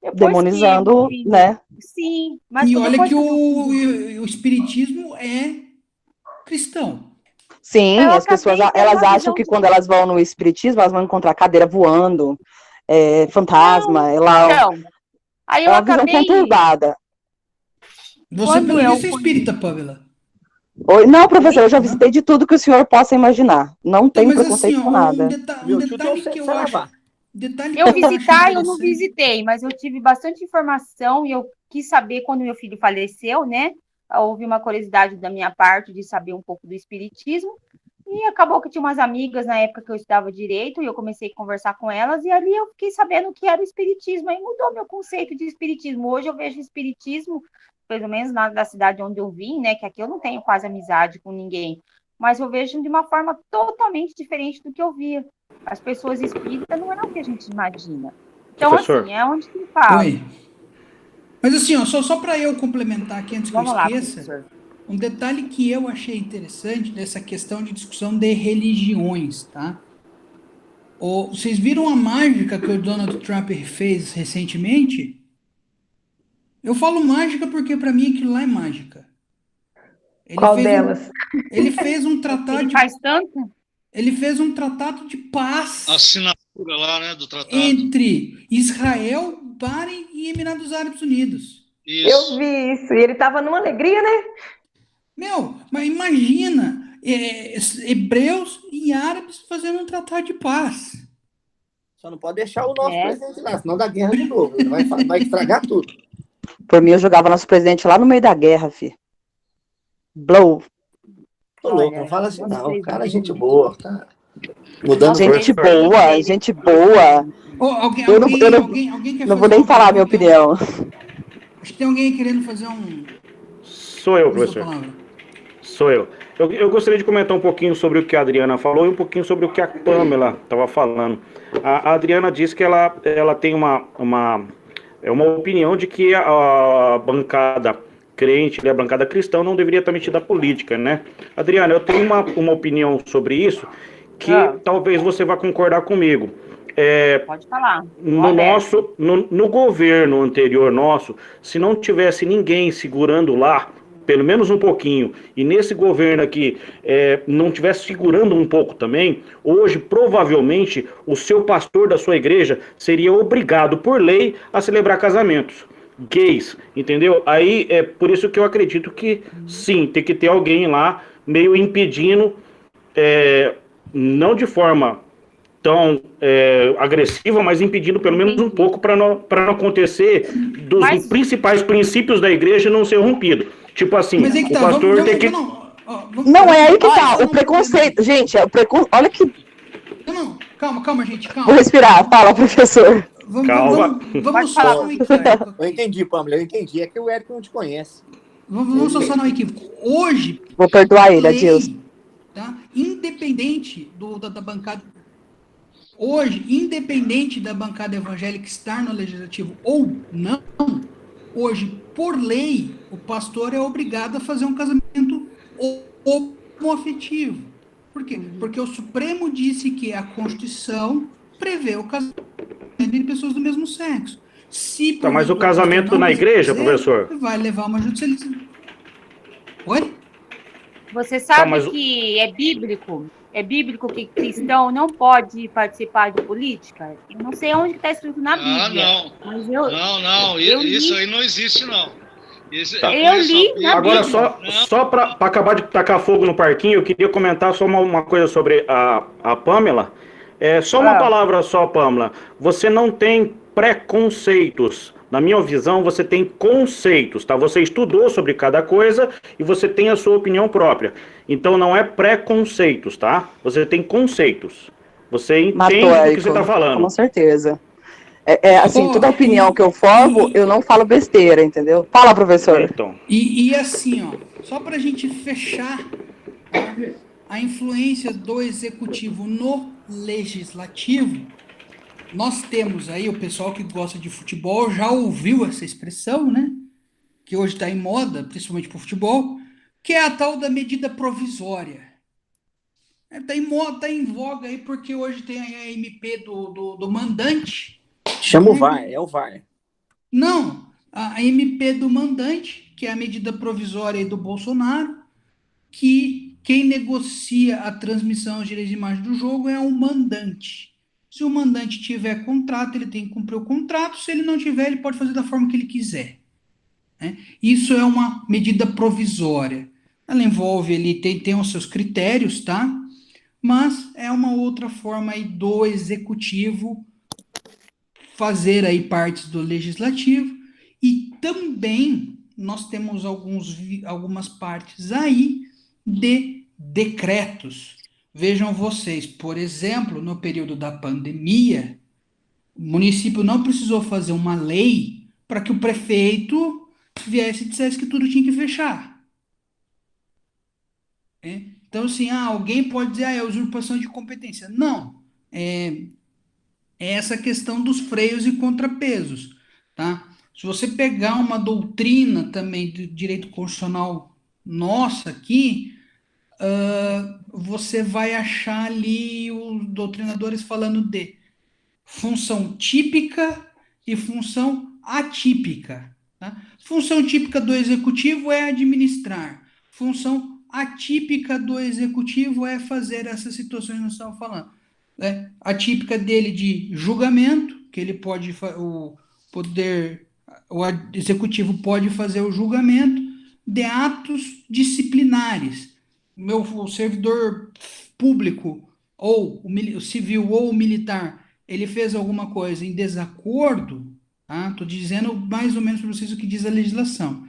Depois Demonizando, que meu filho- né? Sim, mas E olha depois que meu filho- o espiritismo é cristão. Sim, eu as pessoas, acabei tendo elas uma acham visão que quando elas vão no espiritismo, elas vão encontrar cadeira voando, fantasma, Então, aí é eu uma visão acabei, conturbada. Você, Quando pelo eu visto, é espírita, Pamela. Não, professor, eu já visitei de tudo que o senhor possa imaginar. Não Então, tenho mas assim, preconceito ó, com nada. um Meu tio tem um detalhe que eu saravá. acho. Detalhe que eu eu acho visitar, eu não interessante. visitei, mas eu tive bastante informação e eu quis saber quando meu filho faleceu, né? Houve uma curiosidade da minha parte de saber um pouco do espiritismo. E acabou que tinha umas amigas na época que eu estudava direito e eu comecei a conversar com elas e ali eu fiquei sabendo o que era o espiritismo. Aí mudou meu conceito de espiritismo. Hoje eu vejo o espiritismo, pelo menos da cidade onde eu vim, né? Que aqui eu não tenho quase amizade com ninguém, mas eu vejo de uma forma totalmente diferente do que eu via. As pessoas espíritas não é o que a gente imagina. Então, Professor. assim, é onde que fala. Oi. Mas assim, ó, só para eu complementar aqui antes que Vamos eu lá, esqueça, professor. um detalhe que eu achei interessante dessa questão de discussão de religiões, tá? Vocês viram a mágica que o Donald Trump fez recentemente? Eu falo mágica porque para mim aquilo lá é mágica. Qual delas? Ele fez um tratado Ele faz tanto. ele fez um tratado de paz Assinatura lá, né, do tratado. entre Israel, Bahrein e Emirados Árabes Unidos. Eu Isso. vi isso. E ele estava numa alegria, né? Meu, mas imagina hebreus e árabes fazendo um tratado de paz. Só não pode deixar o nosso presidente lá, senão dá guerra de novo. Ele vai estragar tudo. Por mim, eu jogava nosso presidente lá no meio da guerra, fi. Blow. Tô louco, Olha, não fala assim, nosso não. O cara é presidente. gente boa, tá? Mudando Gente professor. boa, gente boa. Alguém Eu não- eu não- alguém quer Não fazer vou nem uma falar a minha pergunta? opinião. Acho que tem alguém querendo fazer um. Sou eu, uso da professor. palavra. Sou eu. Eu gostaria de comentar um pouquinho sobre o que a Adriana falou e um pouquinho sobre o que a Pamela estava falando. A Adriana disse que ela tem uma opinião de que a bancada crente, né, a bancada cristã não deveria estar metida à política, né? Adriana, eu tenho uma opinião sobre isso que talvez você vá concordar comigo. Pode falar. No governo anterior nosso, se não tivesse ninguém segurando lá, pelo menos um pouquinho, e nesse governo aqui não tivesse segurando um pouco também, hoje provavelmente o seu pastor da sua igreja seria obrigado por lei a celebrar casamentos gays, entendeu? Aí é por isso que eu acredito que sim, tem que ter alguém lá meio impedindo, não de forma tão agressiva, mas impedindo pelo menos um pouco para não acontecer dos principais princípios da igreja não ser rompido. Tipo assim, Mas aí que o tá, pastor tem que... Não, é aí que Olha, tá. O preconceito. Gente, olha que. Não, Calma, gente, calma. Vou respirar. Fala, professor. Vamos só no equívoco. Eu entendi, Pamela, eu entendi. É que o Érico não te conhece. Vamos só no equívoco. Hoje, Vou perdoar ele, Adilson. Tá? Independente da bancada. Hoje, independente da bancada evangélica estar no legislativo ou não, hoje, por lei, o pastor é obrigado a fazer um casamento homoafetivo. Por quê? Porque o Supremo disse que a Constituição prevê o casamento entre pessoas do mesmo sexo. Tá, mas o casamento na igreja, professor? Vai levar uma judicialização. Oi? Você sabe que é bíblico? É bíblico que cristão não pode participar de política? Eu não sei onde está escrito na Bíblia. Mas Não, isso aí não existe, não. Eu li na Agora, Bíblia. só para acabar de tacar fogo no parquinho, eu queria comentar só uma coisa sobre a Pamela. Só uma palavra só, Pamela. Você não tem preconceitos. Na minha visão, você tem conceitos, tá? Você estudou sobre cada coisa e você tem a sua opinião própria. Então, não é preconceitos, tá? Você tem conceitos. Você entende do que você está falando. Com certeza. Assim, toda opinião que eu formo, eu não falo besteira, entendeu? Fala, professor. Então. E assim, ó, só para a gente fechar, a influência do executivo no legislativo, nós temos aí, o pessoal que gosta de futebol já ouviu essa expressão, né? Que hoje está em moda, principalmente para o futebol, que é a tal da medida provisória. Está em voga aí porque hoje tem a MP do mandante. Chama o VAR, é o VAR. Não, a MP do mandante, que é a medida provisória aí do Bolsonaro, que quem negocia a transmissão de direitos de imagem do jogo é o mandante. Se o mandante tiver contrato, ele tem que cumprir o contrato. Se ele não tiver, ele pode fazer da forma que ele quiser. Né? Isso é uma medida provisória. Ela envolve ali, tem os seus critérios, tá? Mas é uma outra forma aí do executivo fazer aí partes do legislativo. E também nós temos algumas partes aí de decretos. Vejam vocês, por exemplo, no período da pandemia, o município não precisou fazer uma lei para que o prefeito viesse e dissesse que tudo tinha que fechar. Então, assim, alguém pode dizer, é usurpação de competência. Não, é essa questão dos freios e contrapesos, tá? Se você pegar uma doutrina também do direito constitucional nossa aqui, você vai achar ali os doutrinadores falando de função típica e função atípica. Tá? Função típica do executivo é administrar. Função atípica do executivo é fazer essas situações que nós estamos falando. Atípica dele de julgamento, que ele pode, o executivo pode fazer o julgamento de atos disciplinares. O servidor público, ou o civil ou o militar, ele fez alguma coisa em desacordo, estou dizendo mais ou menos para vocês o que diz a legislação,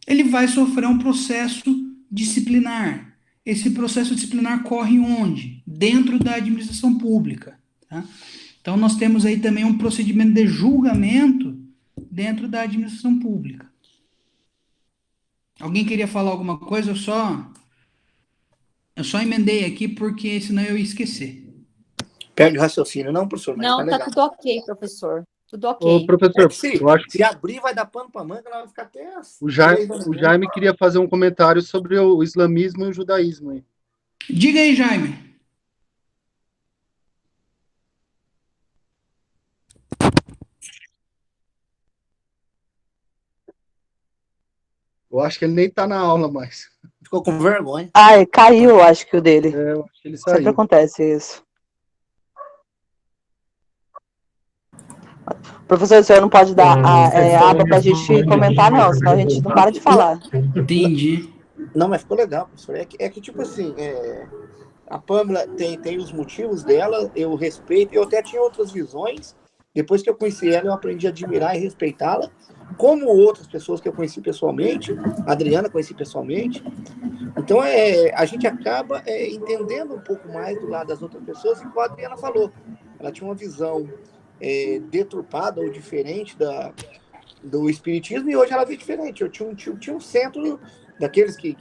ele vai sofrer um processo disciplinar. Esse processo disciplinar corre onde? Dentro da administração pública. Tá? Então, nós temos aí também um procedimento de julgamento dentro da administração pública. Alguém queria falar alguma coisa? Eu só emendei aqui, porque senão eu ia esquecer. Perde o raciocínio, não, professor? Mas não, tá tudo ok, professor. Tudo ok. Ô, professor, eu acho que se abrir, vai dar pano para manga, ela vai ficar até o Jaime queria fazer um comentário sobre o islamismo e o judaísmo. Aí. Diga aí, Jaime. Eu acho que ele nem tá na aula mais. Ficou com vergonha. Caiu, eu acho que o dele. Eu acho que ele saiu. Sempre acontece isso. Professor, o senhor não pode dar a aba pra gente comentar, não, senão a gente não para de falar. Entendi. Não, mas ficou legal, professor. É que tipo assim, a Pamela tem os motivos dela, eu respeito, eu até tinha outras visões. Depois que eu conheci ela, eu aprendi a admirar e respeitá-la, como outras pessoas que eu conheci pessoalmente, a Adriana conheci pessoalmente. Então, a gente acaba entendendo um pouco mais do lado das outras pessoas, e como a Adriana falou, ela tinha uma visão deturpada ou diferente do espiritismo, e hoje ela vê diferente. Eu tinha um centro daqueles que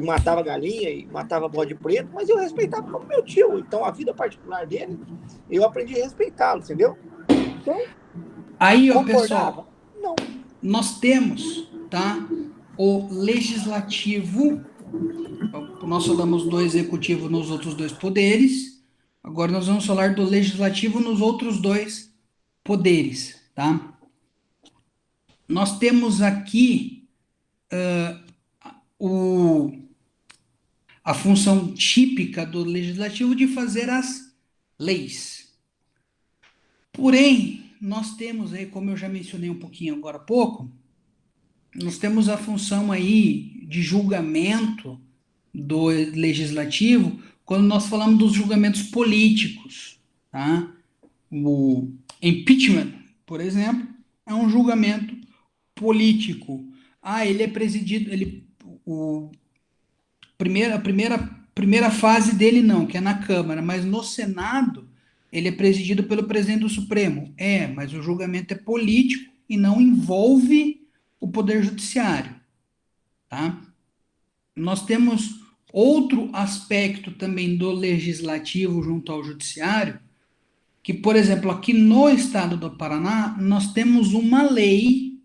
matava galinha e matava bode preto, mas eu respeitava como meu tio. Então, a vida particular dele, eu aprendi a respeitá-lo, entendeu? Então, aí, ó, concordava? pessoal, Não. nós temos, tá, o legislativo, nós falamos do executivo nos outros dois poderes, agora nós vamos falar do legislativo nos outros dois poderes, tá? Nós temos aqui a função típica do legislativo de fazer as leis. Porém, nós temos aí, como eu já mencionei um pouquinho agora há pouco, nós temos a função aí de julgamento do legislativo quando nós falamos dos julgamentos políticos, tá? O impeachment, por exemplo, é um julgamento político. Ele é presidido, a primeira fase dele não, que é na Câmara, mas no Senado ele é presidido pelo presidente do Supremo. Mas o julgamento é político e não envolve o Poder Judiciário, tá? Nós temos outro aspecto também do legislativo junto ao judiciário, que, por exemplo, aqui no estado do Paraná, nós temos uma lei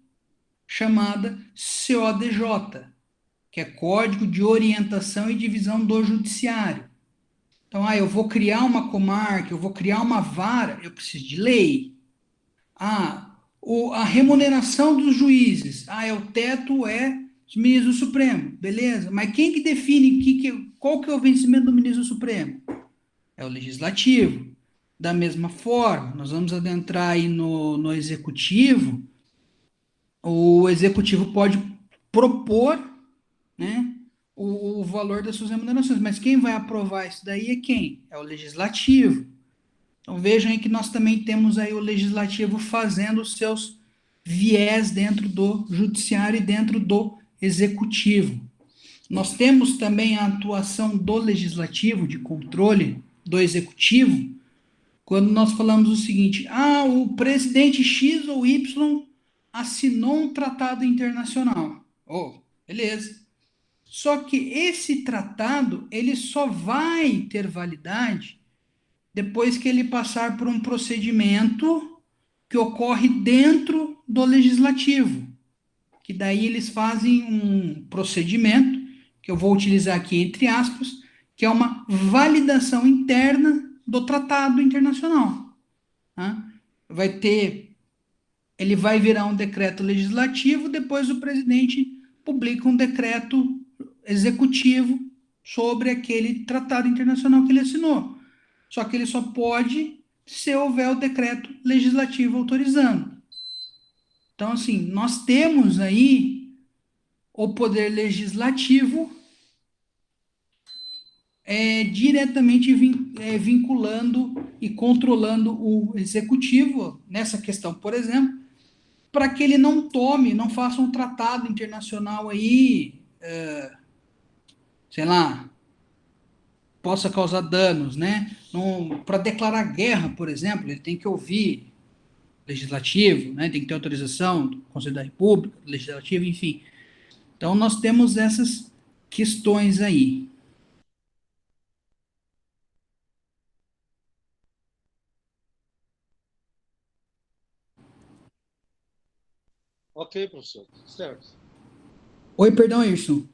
chamada CODJ, que é Código de Orientação e Divisão do Judiciário. Então, eu vou criar uma comarca, eu vou criar uma vara, eu preciso de lei. A remuneração dos juízes, o teto é os ministros do Supremo, beleza, mas quem que define qual que é o vencimento do ministro do Supremo? É o Legislativo. Da mesma forma, nós vamos adentrar aí no Executivo. O Executivo pode propor, né, o valor das suas remunerações, mas quem vai aprovar isso daí é quem? É o Legislativo. Então vejam aí que nós também temos aí o Legislativo fazendo os seus viés dentro do Judiciário e dentro do Executivo. Nós temos também a atuação do Legislativo, de controle do Executivo, quando nós falamos o seguinte: o presidente X ou Y assinou um tratado internacional. Beleza. Só que esse tratado, ele só vai ter validade depois que ele passar por um procedimento que ocorre dentro do legislativo. Que daí eles fazem um procedimento, que eu vou utilizar aqui entre aspas, que é uma validação interna do tratado internacional. Tá? Ele vai virar um decreto legislativo, depois o presidente publica um decreto executivo sobre aquele tratado internacional que ele assinou. Só que ele só pode se houver o decreto legislativo autorizando. Então, assim, nós temos aí o poder legislativo diretamente vinculando e controlando o executivo, nessa questão, por exemplo, para que ele não faça um tratado internacional aí, sei lá, possa causar danos, né? Para declarar guerra, por exemplo, ele tem que ouvir o legislativo, né? Tem que ter autorização do Conselho da República, do Legislativo, enfim. Então, nós temos essas questões aí. Ok, professor. Certo. Oi, perdão, Irson.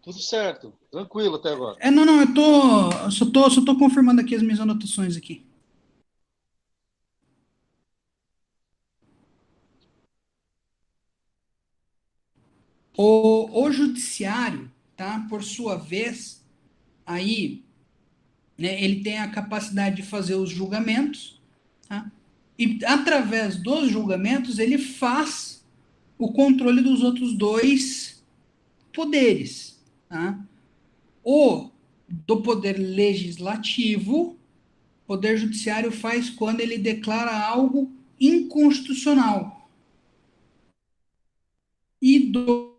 Tudo certo. Tranquilo até agora. Não, eu só tô confirmando aqui as minhas anotações aqui. O judiciário, tá? Por sua vez, aí, né, ele tem a capacidade de fazer os julgamentos, tá? E através dos julgamentos ele faz o controle dos outros dois poderes, tá? O do poder legislativo, o poder judiciário faz quando ele declara algo inconstitucional. E do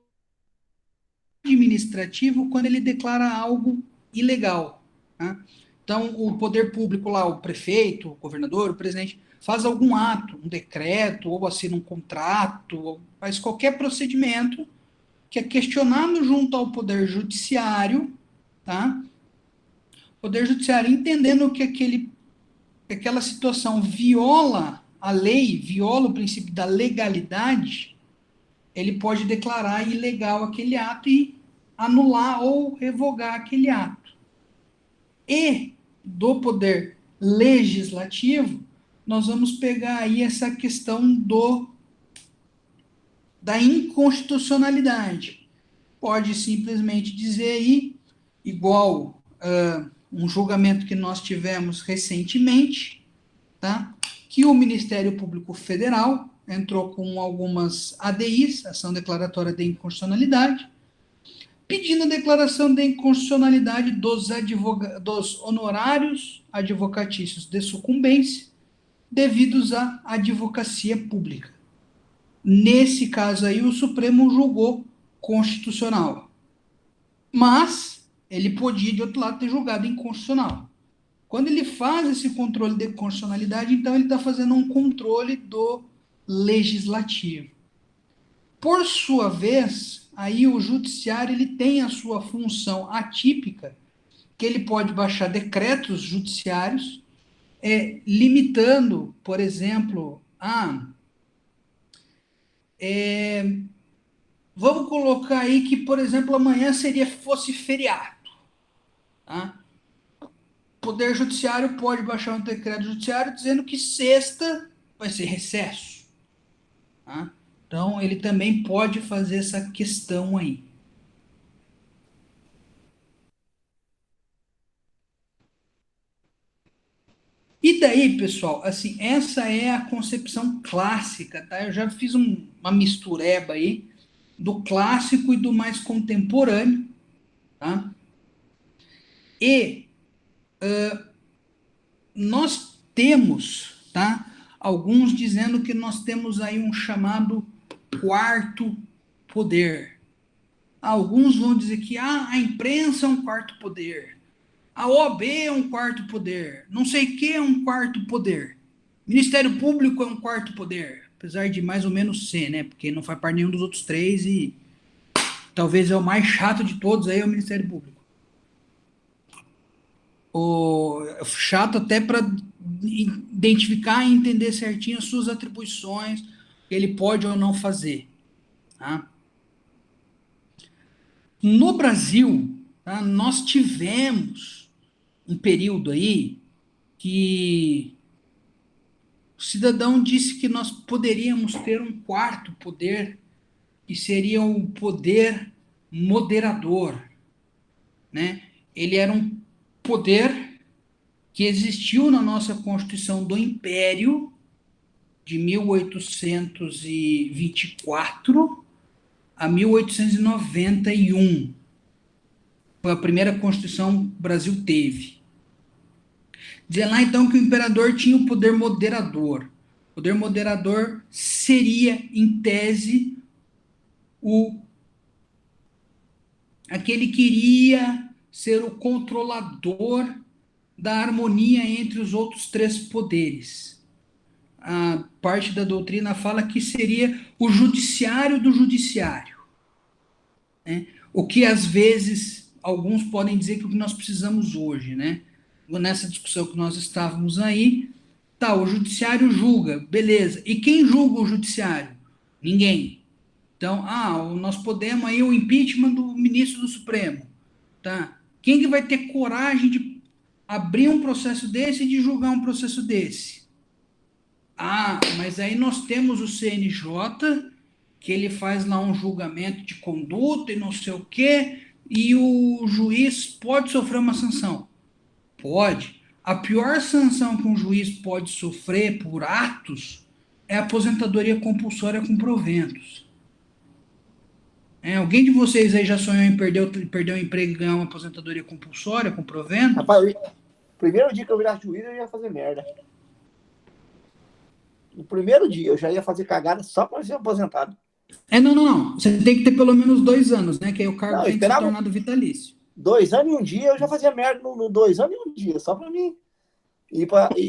administrativo quando ele declara algo ilegal. Tá? Então, o poder público lá, o prefeito, o governador, o presidente, faz algum ato, um decreto, ou assina um contrato, ou faz qualquer procedimento que é questionado junto ao poder judiciário, tá? O poder judiciário entendendo que aquela situação viola a lei, viola o princípio da legalidade, ele pode declarar ilegal aquele ato e anular ou revogar aquele ato. E do poder legislativo, nós vamos pegar aí essa questão da inconstitucionalidade. Pode simplesmente dizer aí, igual um julgamento que nós tivemos recentemente, tá? Que o Ministério Público Federal entrou com algumas ADIs, ação declaratória de inconstitucionalidade, pedindo a declaração de inconstitucionalidade dos honorários advocatícios de sucumbência devidos à advocacia pública. Nesse caso aí, o Supremo julgou constitucional. Mas ele podia, de outro lado, ter julgado inconstitucional. Quando ele faz esse controle de constitucionalidade, então ele está fazendo um controle do legislativo. Por sua vez, aí o judiciário ele tem a sua função atípica, que ele pode baixar decretos judiciários, limitando, por exemplo, vamos colocar aí que, por exemplo, amanhã fosse feriado. Tá? O Poder Judiciário pode baixar um decreto judiciário dizendo que sexta vai ser recesso. Tá? Então, ele também pode fazer essa questão aí. E daí, pessoal, assim, essa é a concepção clássica, tá? Eu já fiz uma mistureba aí do clássico e do mais contemporâneo, tá? E nós temos, tá? Alguns dizendo que nós temos aí um chamado quarto poder. Alguns vão dizer que a imprensa é um quarto poder. A OAB é um quarto poder. Não sei o que é um quarto poder. Ministério Público é um quarto poder. Apesar de mais ou menos ser, né? Porque não faz parte nenhum dos outros três e talvez é o mais chato de todos aí é o Ministério Público. Chato até para identificar e entender certinho as suas atribuições, que ele pode ou não fazer. Tá? No Brasil, tá, nós tivemos um período aí que o cidadão disse que nós poderíamos ter um quarto poder, que seria o poder moderador, né? Ele era um poder que existiu na nossa Constituição do Império de 1824 a 1891. Foi a primeira Constituição que o Brasil teve. Dizia lá, então, que o imperador tinha o poder moderador. O poder moderador seria, em tese, aquele que iria ser o controlador da harmonia entre os outros três poderes. A parte da doutrina fala que seria o judiciário do judiciário. Né? O que, às vezes, alguns podem dizer que é o que nós precisamos hoje, né? Nessa discussão que nós estávamos aí, tá, o judiciário julga, beleza. E quem julga o judiciário? Ninguém. Então, nós podemos aí o impeachment do ministro do Supremo, tá? Quem que vai ter coragem de abrir um processo desse e de julgar um processo desse? Mas aí nós temos o CNJ, que ele faz lá um julgamento de conduta e não sei o quê, e o juiz pode sofrer uma sanção. Pode. A pior sanção que um juiz pode sofrer por atos é a aposentadoria compulsória com proventos. Alguém de vocês aí já sonhou em perder o emprego e ganhar uma aposentadoria compulsória com proventos? Rapaz, primeiro dia que eu virasse juiz, eu ia fazer merda. No primeiro dia, eu já ia fazer cagada só para ser aposentado. Não. Você tem que ter pelo menos 2 anos, né? Que aí o cargo Não, eu tem que ser esperava tornado vitalício. 2 anos e um dia, eu já fazia merda no 2 anos e um dia, só pra mim.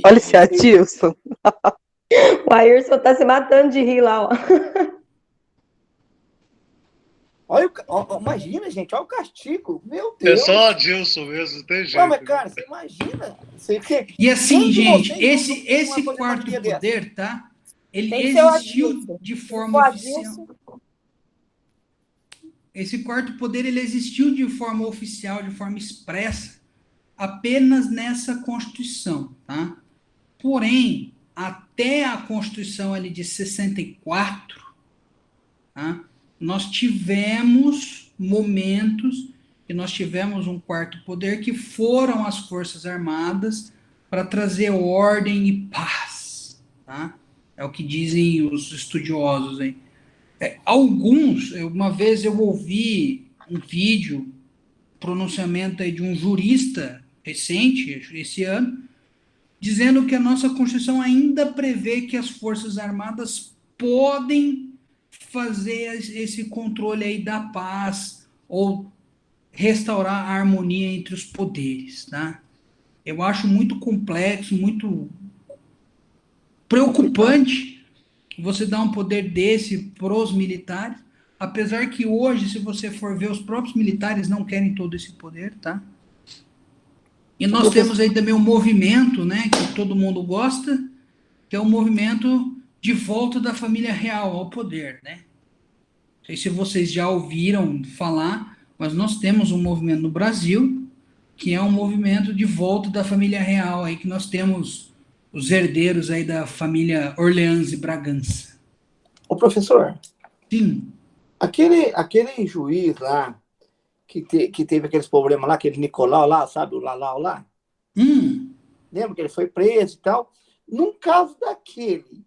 Olha esse Adilson. O Ayrson tá se matando de rir lá, ó. Olha, imagina, gente, olha o castigo. Meu É Deus. só Adilson mesmo, não tem Ué, jeito. mas, cara, você imagina. E assim, Quem de gente, vocês não tem uma esse quarto aposentadoria dessa? poder, tá? Ele Tem que ser o existiu Adilson. de O forma oficial. Adilson. Esse quarto poder, ele existiu de forma oficial, de forma expressa, apenas nessa Constituição, tá? Porém, até a Constituição ali de 64, tá? Nós tivemos momentos que nós tivemos um quarto poder que foram as Forças Armadas para trazer ordem e paz, tá? É o que dizem os estudiosos aí. Uma vez eu ouvi um vídeo, pronunciamento aí de um jurista recente, esse ano, dizendo que a nossa Constituição ainda prevê que as Forças Armadas podem fazer esse controle aí da paz ou restaurar a harmonia entre os poderes, tá? Eu acho muito complexo, muito preocupante você dar um poder desse para os militares, apesar que hoje, se você for ver, os próprios militares não querem todo esse poder, tá? E nós temos aí também um movimento, né, que todo mundo gosta, que é o movimento de volta da família real ao poder, né? Não sei se vocês já ouviram falar, mas nós temos um movimento no Brasil, que é um movimento de volta da família real, aí que nós temos os herdeiros aí da família Orleans e Bragança. Ô, professor, Sim. aquele juiz lá, que teve aqueles problemas lá, aquele Nicolau lá, sabe, o Lalau lá? Lembra que ele foi preso e tal? Num caso daquele,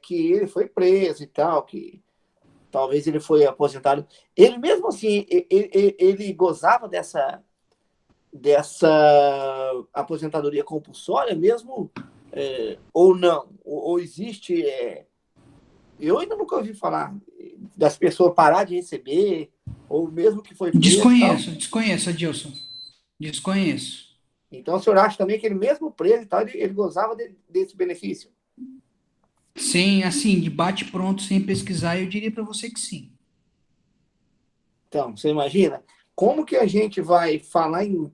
que ele foi preso e tal, que talvez ele foi aposentado, ele mesmo assim, ele gozava dessa aposentadoria compulsória mesmo, ou não? Ou existe... eu ainda nunca ouvi falar das pessoas parar de receber, ou mesmo que foi preso. Desconheço, Adilson. Desconheço. Então, o senhor acha também que ele mesmo preso e tal, ele gozava desse benefício? Sim, assim, de bate pronto, sem pesquisar, eu diria para você que sim. Então, você imagina? Como que a gente vai falar em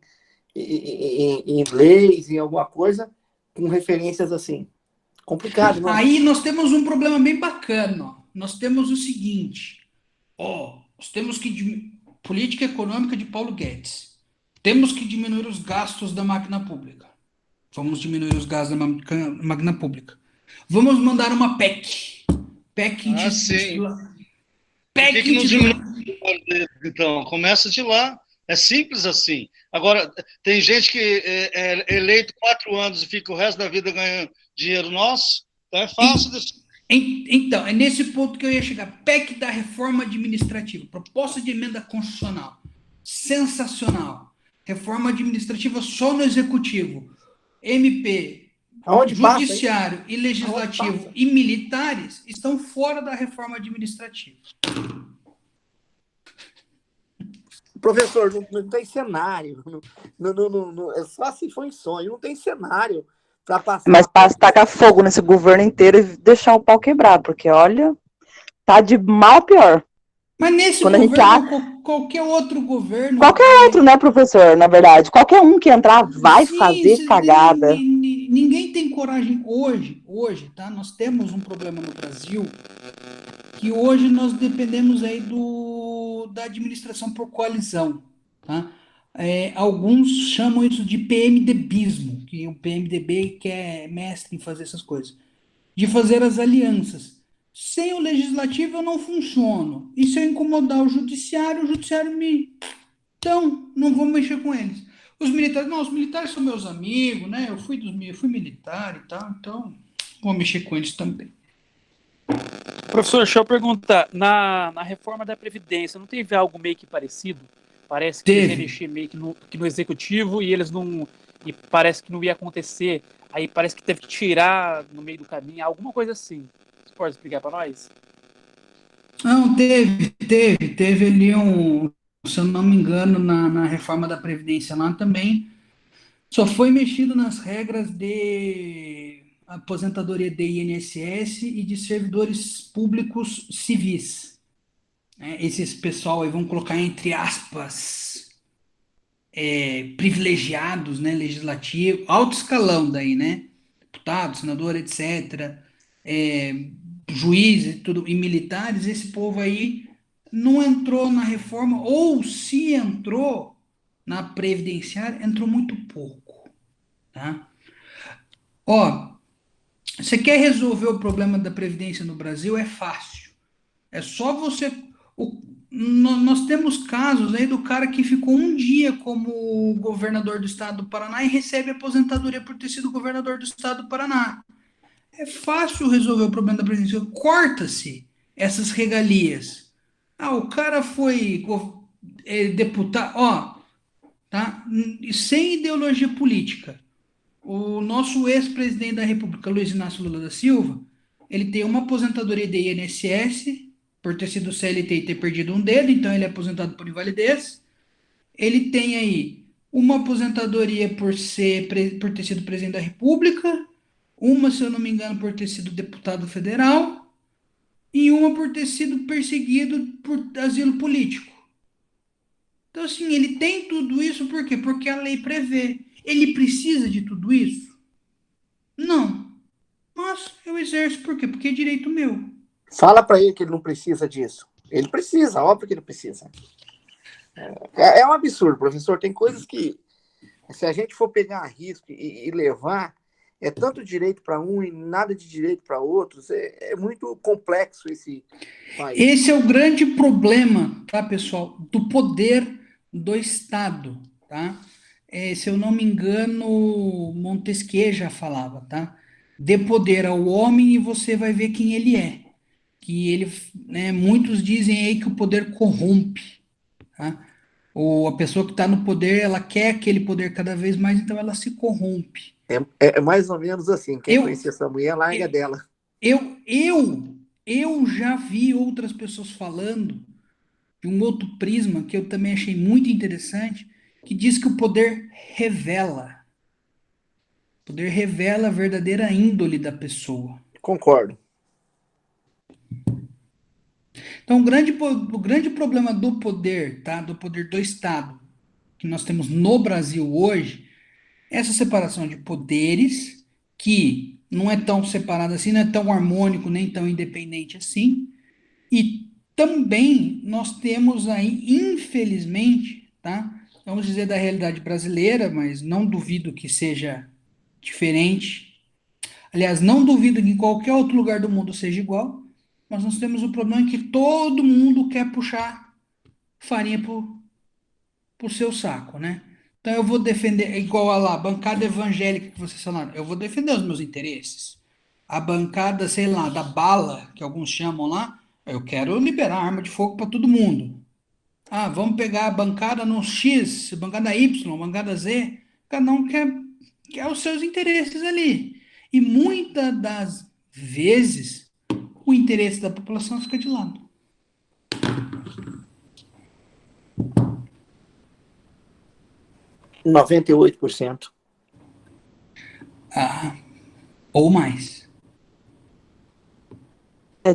leis, em alguma coisa, com referências assim? Complicado, não? Aí nós temos um problema bem bacana. Ó. Nós temos o seguinte: nós temos que. Política econômica de Paulo Guedes. Temos que diminuir os gastos da máquina pública. Vamos diminuir os gastos da máquina pública. Vamos mandar uma PEC. PEC sim. PEC Por que não diminui? Então, começa de lá. É simples assim. Agora, tem gente que é eleito 4 anos e fica o resto da vida ganhando dinheiro nosso. Então é fácil. Então, é nesse ponto que eu ia chegar. PEC da reforma administrativa. Proposta de emenda constitucional. Sensacional. Reforma administrativa só no executivo. MP, judiciário e legislativo e militares estão fora da reforma administrativa. Professor, não tem cenário. É só se for em sonho. Não tem cenário para passar. Mas para tacar fogo nesse governo inteiro e deixar o pau quebrar, porque olha, tá de mal a pior. Mas nesse governo, qualquer outro governo... Qualquer outro, né, professor, na verdade. Qualquer um que entrar vai fazer cagada. Ninguém tem coragem hoje, tá? Nós temos um problema no Brasil que hoje nós dependemos aí da administração por coalizão, tá? Alguns chamam isso de PMDBismo, que o PMDB que é mestre em fazer essas coisas, de fazer as alianças. Sem o legislativo eu não funciono. E se eu incomodar o judiciário me... Então, não vou mexer com eles. Os militares são meus amigos, né? Eu fui militar e tal, então vou mexer com eles também. Professor, deixa eu perguntar, na reforma da Previdência, não teve algo meio que parecido? Parece que eles iam mexer meio que no executivo e eles não... E parece que não ia acontecer. Aí parece que teve que tirar no meio do caminho, alguma coisa assim. Você pode explicar para nós? Não, teve ali se eu não me engano, na reforma da Previdência lá também, só foi mexido nas regras de aposentadoria de INSS e de servidores públicos civis, né? Esses pessoal aí vão colocar entre aspas, privilegiados, né, legislativo, alto escalão daí, né, deputado, senador, etc., juízes e tudo, e militares, esse povo aí não entrou na reforma, ou se entrou na previdenciária, entrou muito pouco, tá? Ó, você quer resolver o problema da previdência no Brasil? É fácil. É só você. Nós temos casos aí do cara que ficou um dia como governador do estado do Paraná e recebe aposentadoria por ter sido governador do estado do Paraná. É fácil resolver o problema da previdência. Corta-se essas regalias. Ah, o cara foi deputado. Ó, tá? Sem ideologia política. O nosso ex-presidente da República, Luiz Inácio Lula da Silva, ele tem uma aposentadoria de INSS por ter sido CLT e ter perdido um dedo, então ele é aposentado por invalidez. Ele tem aí uma aposentadoria por ter sido presidente da República, uma, se eu não me engano, por ter sido deputado federal e uma por ter sido perseguido por asilo político. Então, assim, ele tem tudo isso por quê? Porque a lei prevê. Ele precisa de tudo isso? Não. Mas eu exerço por quê? Porque é direito meu. Fala para ele que ele não precisa disso. Ele precisa, óbvio que ele precisa. É um absurdo, professor. Tem coisas que, se a gente for pegar a risco e levar, é tanto direito para um e nada de direito para outros. É muito complexo esse país. Esse é o grande problema, tá, pessoal, do poder do Estado, tá? Se eu não me engano, Montesquieu já falava, tá? Dê poder ao homem e você vai ver quem ele é. Que ele, né, muitos dizem aí que o poder corrompe, tá? Ou a pessoa que está no poder, ela quer aquele poder cada vez mais, então ela se corrompe. É mais ou menos assim. Quem conhecer essa mulher, larga dela. Eu já vi outras pessoas falando de um outro prisma que eu também achei muito interessante, que diz que o poder revela. O poder revela a verdadeira índole da pessoa. Concordo. Então, o grande problema do poder, tá? Do poder do Estado, que nós temos no Brasil hoje, é essa separação de poderes, que não é tão separado assim, não é tão harmônico, nem tão independente assim. E também nós temos aí, infelizmente, tá? Vamos dizer da realidade brasileira, mas não duvido que seja diferente. Aliás, não duvido que em qualquer outro lugar do mundo seja igual, mas nós temos o problema que todo mundo quer puxar farinha pro seu saco, né? Então eu vou defender, igual a lá, a bancada evangélica que vocês falaram, eu vou defender os meus interesses. A bancada, sei lá, da bala, que alguns chamam lá, eu quero liberar arma de fogo para todo mundo. Ah, vamos pegar a bancada no X, bancada Y, bancada Z. Cada um quer os seus interesses ali. E muitas das vezes, o interesse da população fica de lado. E 98%. Ou mais.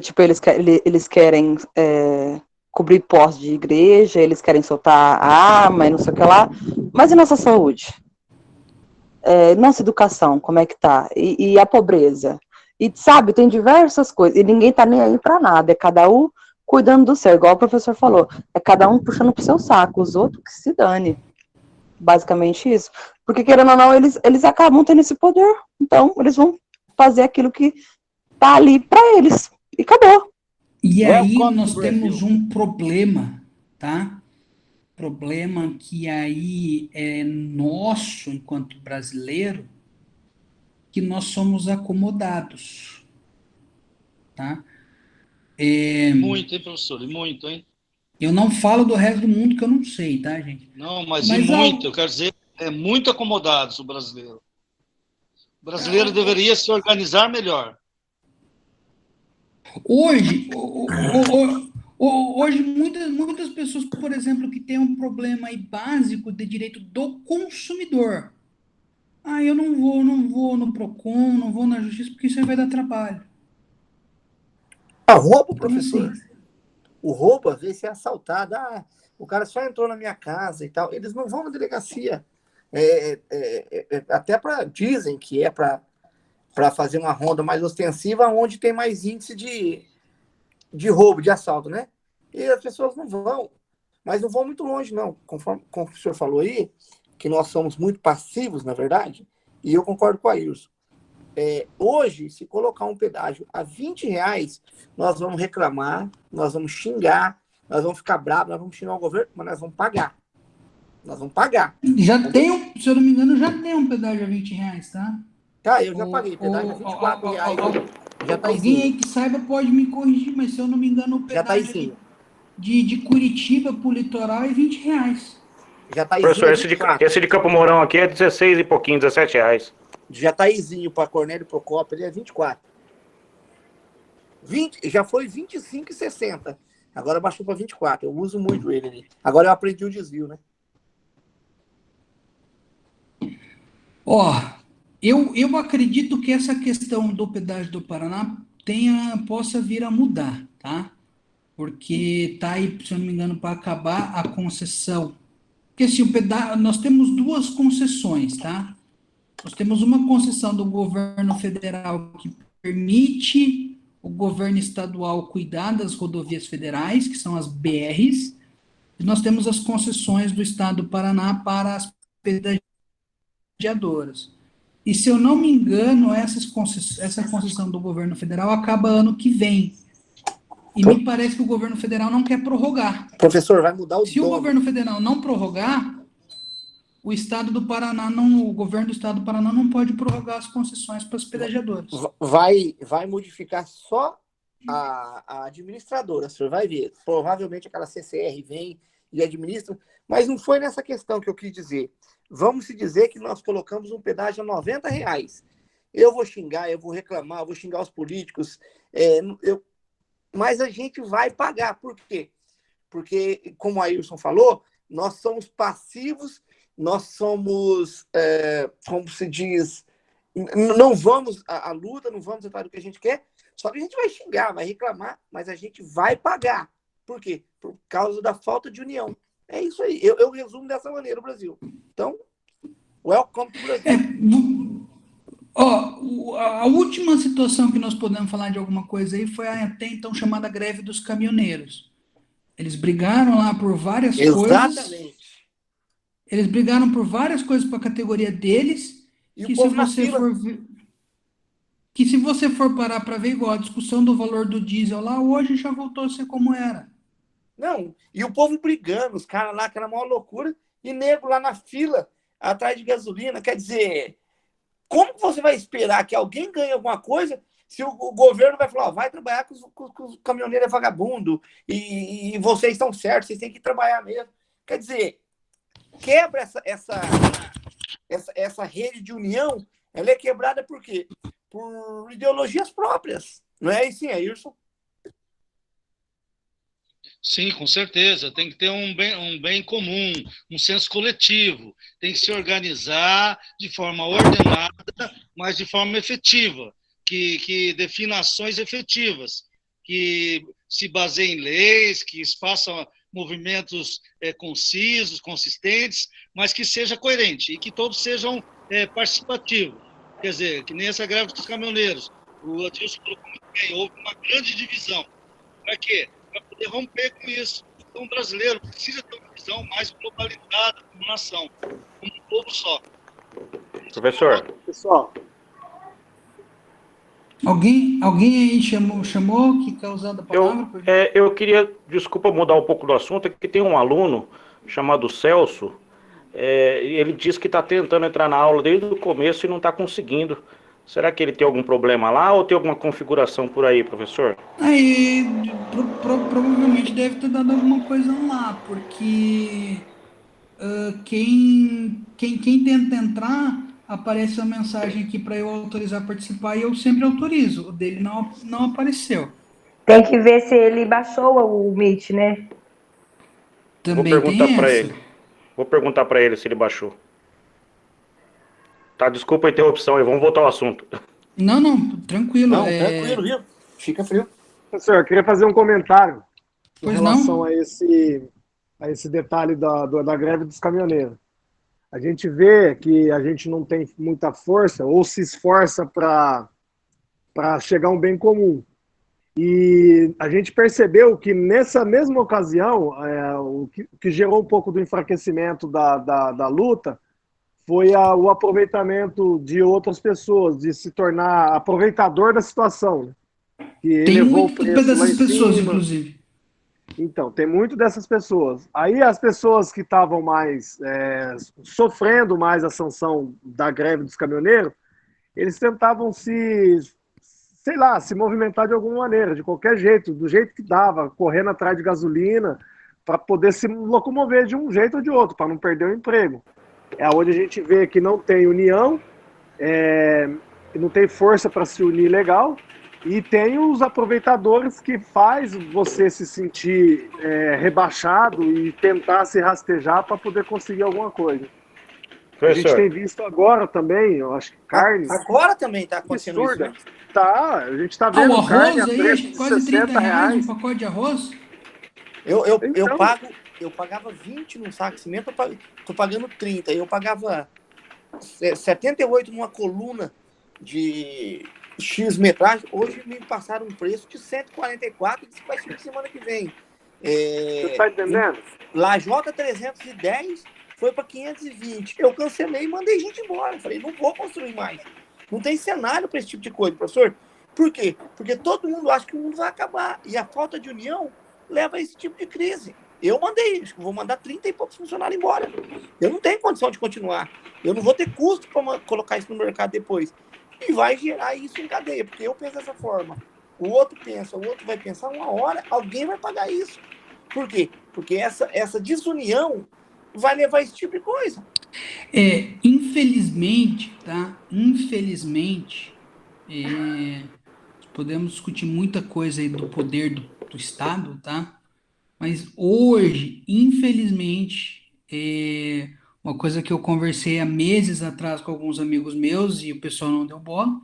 Tipo, eles querem cobrir postos de igreja, eles querem soltar a arma e não sei o que lá. Mas e nossa saúde? Nossa educação, como é que tá? E a pobreza? E, sabe, tem diversas coisas. E ninguém tá nem aí pra nada. É cada um cuidando do seu, igual o professor falou. É cada um puxando pro seu saco. Os outros que se dane. Basicamente isso. Porque, querendo ou não, eles acabam tendo esse poder. Então, eles vão fazer aquilo que tá ali pra eles. E acabou. E aí nós temos um problema, tá? Problema que aí é nosso, enquanto brasileiro, que nós somos acomodados, tá? Muito, hein, professor? E muito, hein? Eu não falo do resto do mundo que eu não sei, tá, gente? Não, mas e muito, eu quero dizer, é muito acomodados o brasileiro. O brasileiro deveria se organizar melhor. Hoje, Hoje, muitas pessoas, por exemplo, que têm um problema aí básico de direito do consumidor. Ah, eu não vou no PROCON, não vou na justiça, porque isso aí vai dar trabalho. Roubo, Então, professor. assim, O roubo, às vezes, é assaltado. O cara só entrou na minha casa e tal. Eles não vão na delegacia. Até dizem que é para fazer uma ronda mais ostensiva, onde tem mais índice de roubo, de assalto, né? E as pessoas não vão. Mas não vão muito longe, não. Conforme o senhor falou aí, que nós somos muito passivos, na verdade, e eu concordo com a Ayrson. Hoje, se colocar um pedágio a R$20, nós vamos reclamar, nós vamos xingar, nós vamos ficar bravos, nós vamos xingar o governo, mas nós vamos pagar. Nós vamos pagar. se eu não me engano, já tem um pedágio a R$20, tá? Tá, eu já paguei. Pedágio a R$24. Já tá alguém aí que saiba pode me corrigir, mas se eu não me engano, o já tá pedágio de Curitiba pro litoral é R$20. Já tá Professor, esse de Campo Mourão aqui é 16 e pouquinho, R$17. Já tá izinho para Cornélio Procópio, ele é 24. 20, já foi 25,60. Agora baixou para 24. Eu uso muito ele ali. Agora eu aprendi o desvio, né? Eu acredito que essa questão do pedágio do Paraná possa vir a mudar, tá? Porque tá aí, se eu não me engano, para acabar a concessão. Porque assim, nós temos duas concessões, tá? Nós temos uma concessão do governo federal que permite o governo estadual cuidar das rodovias federais, que são as BRs, e nós temos as concessões do estado do Paraná para as pedagiadoras. E se eu não me engano, essa concessão do governo federal acaba ano que vem. E me parece que o governo federal não quer prorrogar. Professor, vai mudar o Se o governo federal não prorrogar, o estado do Paraná o governo do estado do Paraná não pode prorrogar as concessões para os pedagiadores. Vai modificar só a administradora, o senhor vai ver. Provavelmente aquela CCR vem e administra, mas não foi nessa questão que eu quis dizer. Vamos se dizer que nós colocamos um pedágio a R$90. Eu vou xingar, eu vou reclamar, eu vou xingar os políticos, mas a gente vai pagar. Por quê? Porque, como o Ayrson falou, nós somos passivos, nós somos, como se diz, não vamos à luta, não vamos atrás do que a gente quer, só que a gente vai xingar, vai reclamar, mas a gente vai pagar. Por quê? Por causa da falta de união. É isso aí. Eu resumo dessa maneira o Brasil. Então, welcome to Brasil. A última situação que nós podemos falar de alguma coisa aí foi a até então chamada greve dos caminhoneiros. Eles brigaram lá por várias coisas. Exatamente. Eles brigaram por várias coisas para a categoria deles. E que o povo se você for parar para ver, igual a discussão do valor do diesel lá, hoje já voltou a ser como era. Não, e o povo brigando, os caras lá, aquela maior loucura, e nego lá na fila, atrás de gasolina. Quer dizer, como que você vai esperar que alguém ganhe alguma coisa se o governo vai falar, vai trabalhar com os caminhoneiros vagabundo, e vocês estão certos, vocês têm que trabalhar mesmo. Quer dizer, quebra essa rede de união, ela é quebrada por quê? Por ideologias próprias. Não é isso, Ayrson? Sim, com certeza. Tem que ter um bem comum, um senso coletivo. Tem que se organizar de forma ordenada, mas de forma efetiva, que defina ações efetivas, que se baseiem em leis, que façam movimentos concisos, consistentes, mas que seja coerente e que todos sejam participativos. Quer dizer, que nem essa greve dos caminhoneiros. O Adilson colocou muito bem, houve uma grande divisão. Para quê? Para poder romper com isso. Então, o brasileiro precisa ter uma visão mais globalizada como nação, como um povo só. Professor. Pessoal. Alguém aí chamou que quer usar a palavra? Eu queria, desculpa mudar um pouco do assunto, é que tem um aluno chamado Celso, ele diz que está tentando entrar na aula desde o começo e não está conseguindo. Será que ele tem algum problema lá ou tem alguma configuração por aí, professor? Aí, provavelmente deve ter dado alguma coisa lá, porque quem tenta entrar, aparece uma mensagem aqui para eu autorizar participar e eu sempre autorizo. O dele não apareceu. Tem que ver se ele baixou o Meet, né? Vou Também perguntar tem para essa. ele. Vou perguntar para ele se ele baixou. Tá, desculpa a interrupção aí, vamos voltar ao assunto. Não, não, tranquilo. Não, tranquilo, viu? Fica frio. Professor, eu queria fazer um comentário em Pois relação não. a esse detalhe da greve dos caminhoneiros. A gente vê que a gente não tem muita força ou se esforça para chegar a um bem comum. E a gente percebeu que nessa mesma ocasião, o que gerou um pouco do enfraquecimento da luta foi o aproveitamento de outras pessoas, de se tornar aproveitador da situação, né? Que Tem elevou o muito preço lá dessas em pessoas, cima. inclusive. Então, tem muito dessas pessoas. Aí as pessoas que estavam mais sofrendo mais a sanção da greve dos caminhoneiros, eles tentavam sei lá, se movimentar de alguma maneira, de qualquer jeito, do jeito que dava, correndo atrás de gasolina, para poder se locomover de um jeito ou de outro, para não perder o emprego. É onde a gente vê que não tem união, não tem força para se unir legal, e tem os aproveitadores que faz você se sentir rebaixado e tentar se rastejar para poder conseguir alguma coisa. A gente tem Professor, visto agora também, eu acho que carne Agora também tá acontecendo isso, absurda. né? Tá, a gente tá O vendo carne arroz a aí, acho preço que de quase 30 60 reais um reais. pacote de arroz. Eu Então, pagava 20 num saco de cimento, tô pagando 30. Eu pagava 78 numa coluna de X metragem. Hoje me passaram um preço de 144, que vai subir semana que vem. você tá entendendo? Lajota 310 foi para 520. Eu cancelei e mandei gente embora. Falei, não vou construir mais. Não tem cenário para esse tipo de coisa, professor. Por quê? Porque todo mundo acha que o mundo vai acabar. E a falta de união leva a esse tipo de crise. Eu mandei, acho que vou mandar 30 e poucos funcionários embora. Eu não tenho condição de continuar. Eu não vou ter custo para colocar isso no mercado depois. E vai gerar isso em cadeia, porque eu penso dessa forma. O outro pensa, o outro vai pensar, uma hora alguém vai pagar isso. Por quê? Porque essa desunião vai levar a esse tipo de coisa. Infelizmente, tá? Infelizmente, podemos discutir muita coisa aí do poder do Estado, tá? Mas hoje, infelizmente, uma coisa que eu conversei há meses atrás com alguns amigos meus e o pessoal não deu bola,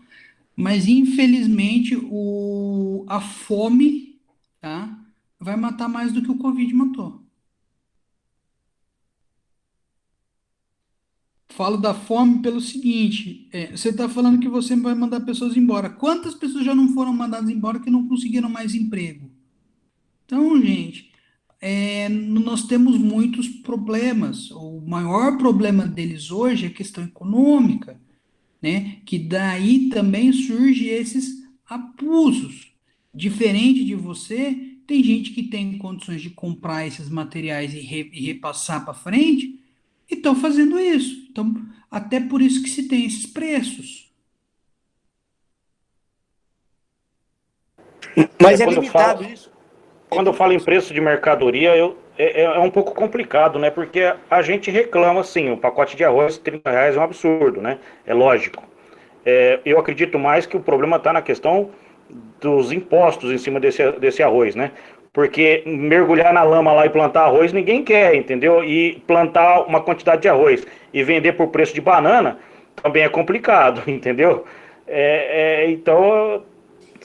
mas infelizmente a fome, tá? Vai matar mais do que o Covid matou. Falo da fome pelo seguinte: você está falando que você vai mandar pessoas embora. Quantas pessoas já não foram mandadas embora que não conseguiram mais emprego? Então, gente, nós temos muitos problemas. O maior problema deles hoje é a questão econômica, né? Que daí também surge esses abusos. Diferente de você, tem gente que tem condições de comprar esses materiais e repassar para frente e estão fazendo isso. Então, até por isso que se tem esses preços. Mas é quando eu limitado falo, isso. quando eu falo em preço de mercadoria, é um pouco complicado, né? Porque a gente reclama, assim, o pacote de arroz, 30 reais é um absurdo, né? É lógico. Eu acredito mais que o problema está na questão dos impostos em cima desse arroz, né? Porque mergulhar na lama lá e plantar arroz ninguém quer, entendeu? E plantar uma quantidade de arroz e vender por preço de banana também é complicado, entendeu? Então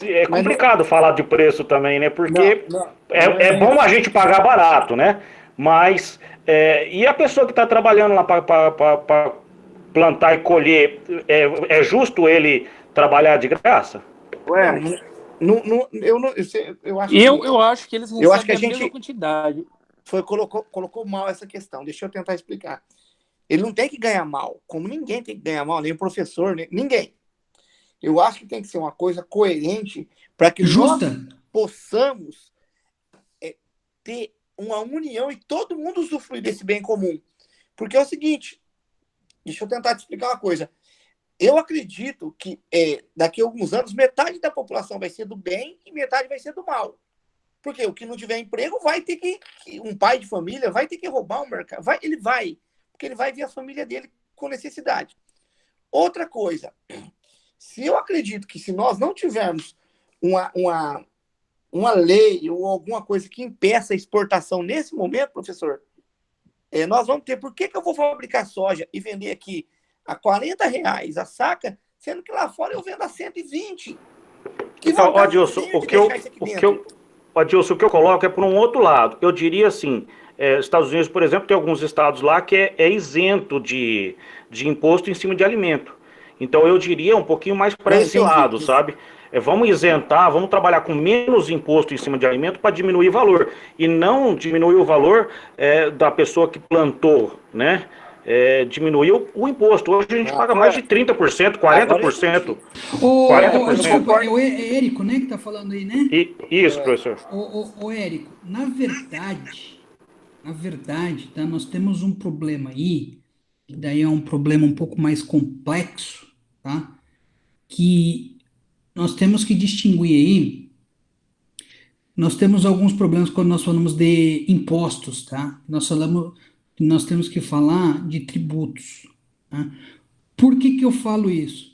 é Mas não, complicado falar de preço também, né? Porque não é é bem bom a assim. gente pagar barato, né? Mas e a pessoa que está trabalhando lá para plantar e colher, é justo ele trabalhar de graça? Ué, Eu acho Eu acho que eles que a recebem a mesma gente quantidade. colocou mal essa questão. Deixa eu tentar explicar. Ele não tem que ganhar mal, como ninguém tem que ganhar mal, nem o professor, nem ninguém. Eu acho que tem que ser uma coisa coerente para que nós Justa. possamos ter uma união e todo mundo usufruir desse bem comum. Porque é o seguinte, deixa eu tentar te explicar uma coisa. Eu acredito que daqui a alguns anos, metade da população vai ser do bem e metade vai ser do mal. Porque o que não tiver emprego vai ter um pai de família vai ter que roubar um mercado. Porque ele vai ver a família dele com necessidade. Outra coisa, se eu acredito que se nós não tivermos uma uma lei ou alguma coisa que impeça a exportação nesse momento, professor, nós vamos ter, por que eu vou fabricar soja e vender aqui a R$ 40 a saca, sendo que lá fora eu vendo a 120? Então, Adilson, o que eu coloco é por um outro lado. Eu diria assim, Estados Unidos, por exemplo, tem alguns estados lá que é isento de imposto em cima de alimento. Então eu diria um pouquinho mais para esse lado, sabe? Vamos isentar, vamos trabalhar com menos imposto em cima de alimento para diminuir o valor. E não diminuir o valor da pessoa que plantou, né? Diminuir o imposto. Hoje a gente paga mais de 30%, 40%. Desculpa, é o Érico, né, que está falando aí, né? Isso, professor. Ô, Érico, na verdade, tá, nós temos um problema aí, e daí é um problema um pouco mais complexo, tá? Que nós temos que distinguir aí. Nós temos alguns problemas quando nós falamos de impostos, tá? Nós temos que falar de tributos, tá? Por que eu falo isso?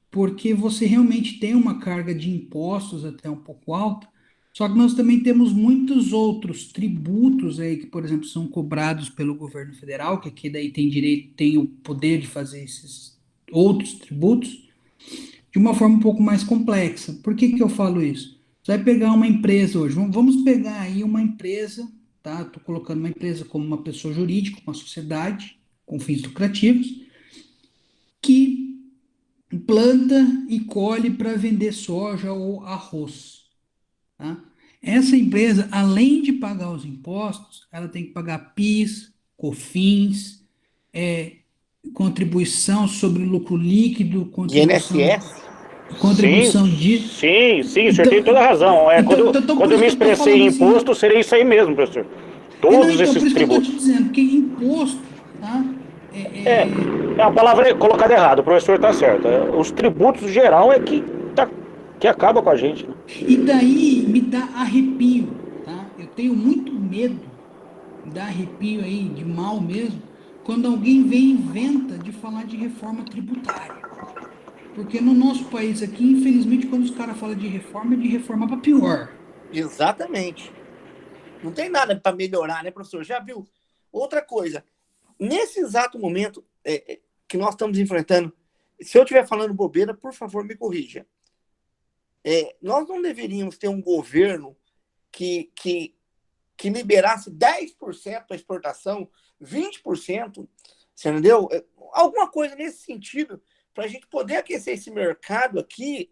Porque você realmente tem uma carga de impostos até um pouco alta, só que nós também temos muitos outros tributos aí que, por exemplo, são cobrados pelo governo federal, que aqui daí tem o poder de fazer esses outros tributos de uma forma um pouco mais complexa. Por que eu falo isso? Você vai pegar uma empresa hoje, vamos pegar aí uma empresa, tá? Estou colocando uma empresa como uma pessoa jurídica, uma sociedade com fins lucrativos, que planta e colhe para vender soja ou arroz, tá? Essa empresa, além de pagar os impostos, ela tem que pagar PIS, COFINS, contribuição sobre lucro líquido, contribuição de... Sim, o senhor tem toda a razão. Quando eu me expressei em imposto, seria isso aí mesmo, professor. Todos esses tributos. Eu estou dizendo que imposto, tá? A palavra é colocada errado, o professor está certo. Os tributos geral é que acaba com a gente, né? E daí me dá arrepio, tá? Eu tenho muito medo, me dá arrepio aí, de mal mesmo, quando alguém vem e inventa de falar de reforma tributária. Porque no nosso país aqui, infelizmente, quando os caras falam de reforma, é de reforma para pior. Exatamente. Não tem nada para melhorar, né, professor? Já viu? Outra coisa, nesse exato momento que nós estamos enfrentando, se eu estiver falando bobeira, por favor, me corrija. Nós não deveríamos ter um governo que liberasse 10% para exportação, 20%, você entendeu? Alguma coisa nesse sentido, para a gente poder aquecer esse mercado aqui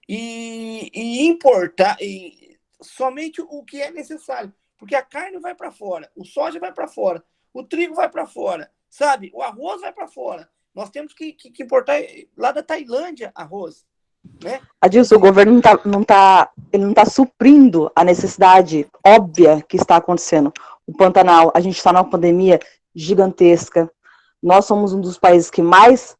e importar somente o que é necessário. Porque a carne vai para fora, o soja vai para fora, o trigo vai para fora, sabe? O arroz vai para fora. Nós temos que importar lá da Tailândia arroz, né? Adilson, o governo não tá suprindo a necessidade óbvia que está acontecendo. O Pantanal, a gente está numa pandemia gigantesca. Nós somos um dos países que mais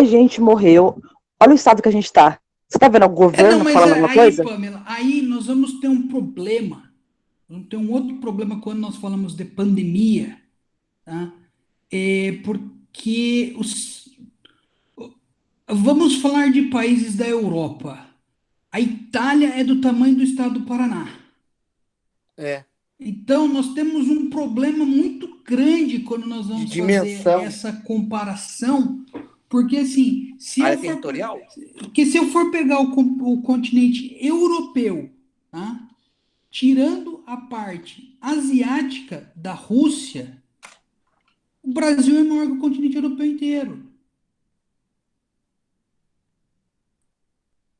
gente morreu. Olha o estado que a gente está. Você está vendo o governo falando alguma coisa? Pamela, aí nós vamos ter um problema. Vamos ter um outro problema quando nós falamos de pandemia, tá? Porque vamos falar de países da Europa. A Itália é do tamanho do estado do Paraná. Então, nós temos um problema muito grande quando nós vamos fazer essa comparação, porque assim, se eu for pegar o continente europeu, tá? Tirando a parte asiática da Rússia, o Brasil é maior que o continente europeu inteiro.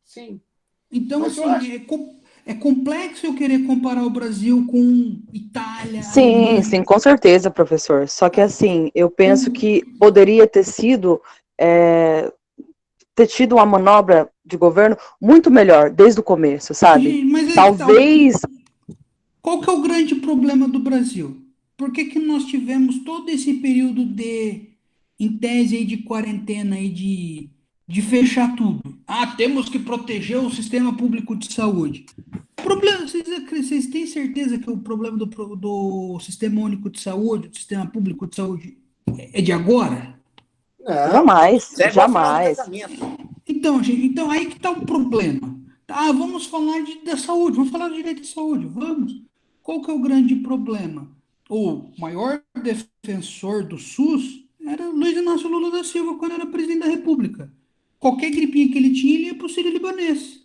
Sim. Então, assim, é complexo eu querer comparar o Brasil com Itália. Sim, com certeza, professor. Só que, assim, eu penso que poderia ter tido uma manobra de governo muito melhor desde o começo, sabe? Sim, mas talvez... Qual que é o grande problema do Brasil? Por que nós tivemos todo esse período em tese aí de quarentena e de fechar tudo? Temos que proteger o sistema público de saúde. Vocês têm certeza que o problema do Sistema Único de Saúde, do Sistema Público de Saúde, é de agora? Não, jamais. Então, gente, aí que está o problema. Ah, vamos falar da saúde, vamos falar do direito de saúde, vamos. Qual que é o grande problema? O maior defensor do SUS era Luiz Inácio Lula da Silva quando era presidente da República. Qualquer gripinha que ele tinha, ele ia para o Sírio-Libanês.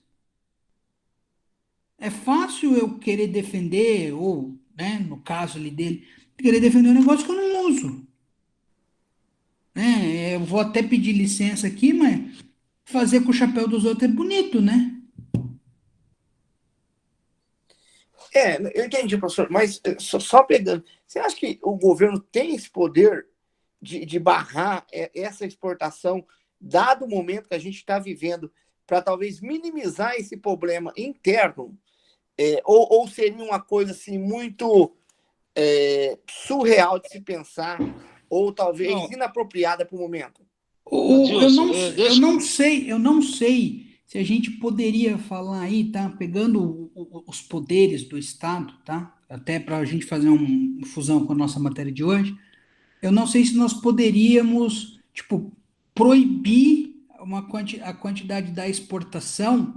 É fácil eu querer defender, ou, né, no caso ali dele, querer defender um negócio que eu não uso. Né? Eu vou até pedir licença aqui, mas fazer com o chapéu dos outros é bonito, né? Eu entendi, professor, mas só pegando, você acha que o governo tem esse poder de barrar essa exportação, dado o momento que a gente está vivendo, para talvez minimizar esse problema interno? Ou seria uma coisa assim muito surreal de se pensar, ou talvez Não, inapropriada para o momento? Adilson, Eu não sei se a gente poderia falar aí, tá? Pegando os poderes do Estado, tá? Até para a gente fazer uma fusão com a nossa matéria de hoje, eu não sei se nós poderíamos, tipo, proibir a quantidade da exportação,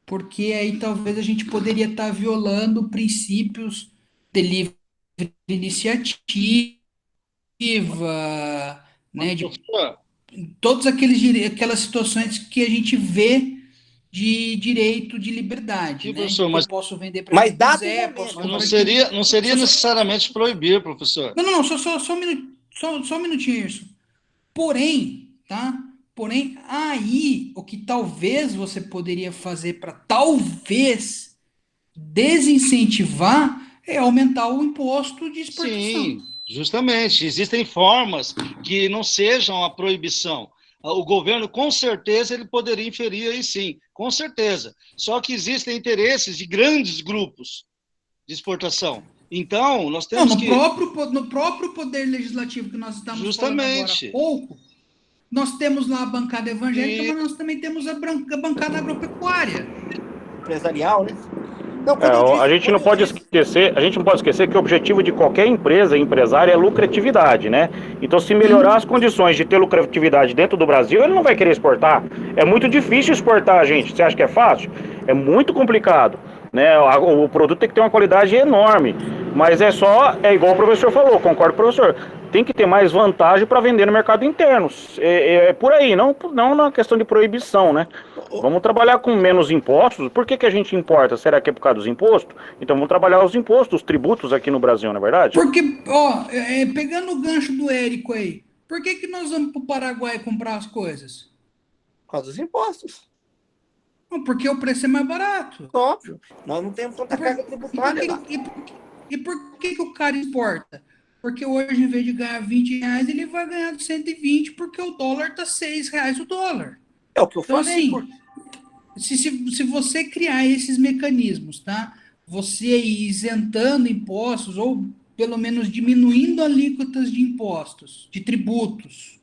porque aí talvez a gente poderia estar violando princípios de livre iniciativa, mas, né, de professor, todas aquelas situações que a gente vê de direito de liberdade, sim, né? professor, Que eu mas, posso vender para Mas quem dado o quiser, posso momento, mas não comprar seria, não seria só- necessariamente proibir, professor. não, só um minuto, só um minutinho isso. Porém, tá? Porém, aí o que talvez você poderia fazer para talvez desincentivar é aumentar o imposto de exportação. Sim, justamente. Existem formas que não sejam a proibição. O governo, com certeza, ele poderia inferir aí sim, com certeza. Só que existem interesses de grandes grupos de exportação. Então, nós Não, temos que, no próprio poder legislativo que nós estamos falando agora há justamente, pouco, nós temos lá a bancada evangélica, e mas nós também temos a bancada agropecuária. empresarial, né? Não, quando A gente não eu pode disse, esquecer, a gente não pode esquecer que o objetivo de qualquer empresa empresária é lucratividade, né? Então, se melhorar as condições de ter lucratividade dentro do Brasil, ele não vai querer exportar. É muito difícil exportar, gente. Você acha que é fácil? É muito complicado, né? O produto tem que ter uma qualidade enorme, mas é igual o professor falou, concordo com o professor. Tem que ter mais vantagem para vender no mercado interno. É por aí, não na questão de proibição, né? Vamos trabalhar com menos impostos. Por que a gente importa? Será que é por causa dos impostos? Então vamos trabalhar os impostos, os tributos aqui no Brasil, não é verdade? Porque, ó, pegando o gancho do Érico aí, por que nós vamos para o Paraguai comprar as coisas? por causa dos impostos, Não, porque o preço é mais barato. óbvio. Nós não temos tanta carga tributária lá. E por que o cara exporta? Porque hoje, em vez de ganhar R$ 20, ele vai ganhar 120, porque o dólar está R$ 6 o dólar. É o que eu Então, falei. assim, se você criar esses mecanismos, tá? Você ir isentando impostos, ou pelo menos diminuindo alíquotas de impostos, de tributos,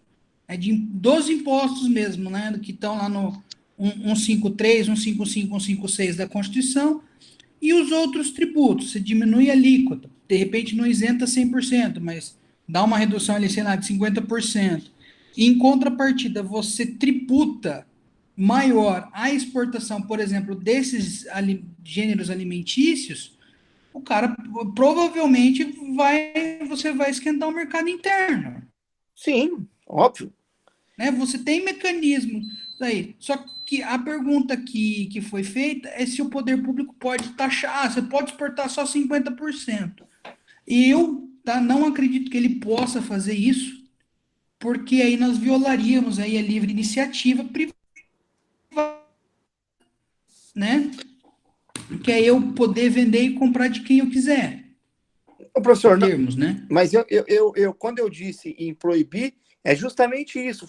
dos impostos mesmo, né? Que estão lá no 153, 155, 156 da Constituição, e os outros tributos. Você diminui a alíquota, de repente não isenta 100%, mas dá uma redução ali, sei lá, de 50%. E em contrapartida, você tributa maior a exportação, por exemplo, desses gêneros alimentícios, o cara provavelmente você vai esquentar o mercado interno. Sim, óbvio. Né? Você tem mecanismos aí. Só que a pergunta que foi feita é se o poder público pode taxar, você pode exportar só 50%. E eu não acredito que ele possa fazer isso, porque aí nós violaríamos aí a livre iniciativa privada, né? Que é eu poder vender e comprar de quem eu quiser. Ô, professor, Termos, né? mas quando eu disse em proibir, é justamente isso.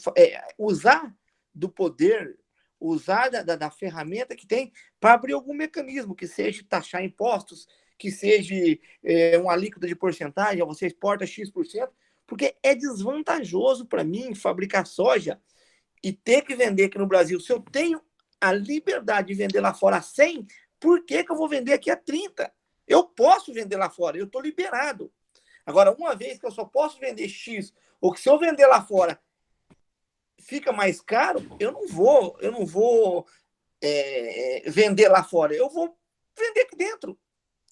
Usar do poder, usar da ferramenta que tem para abrir algum mecanismo, que seja taxar impostos, que seja uma alíquota de porcentagem, você exporta X%, porque é desvantajoso para mim fabricar soja e ter que vender aqui no Brasil. Se eu tenho a liberdade de vender lá fora a 100, por que eu vou vender aqui a 30? Eu posso vender lá fora, eu estou liberado. Agora, uma vez que eu só posso vender X, ou que se eu vender lá fora fica mais caro, eu não vou vender lá fora, eu vou vender aqui dentro.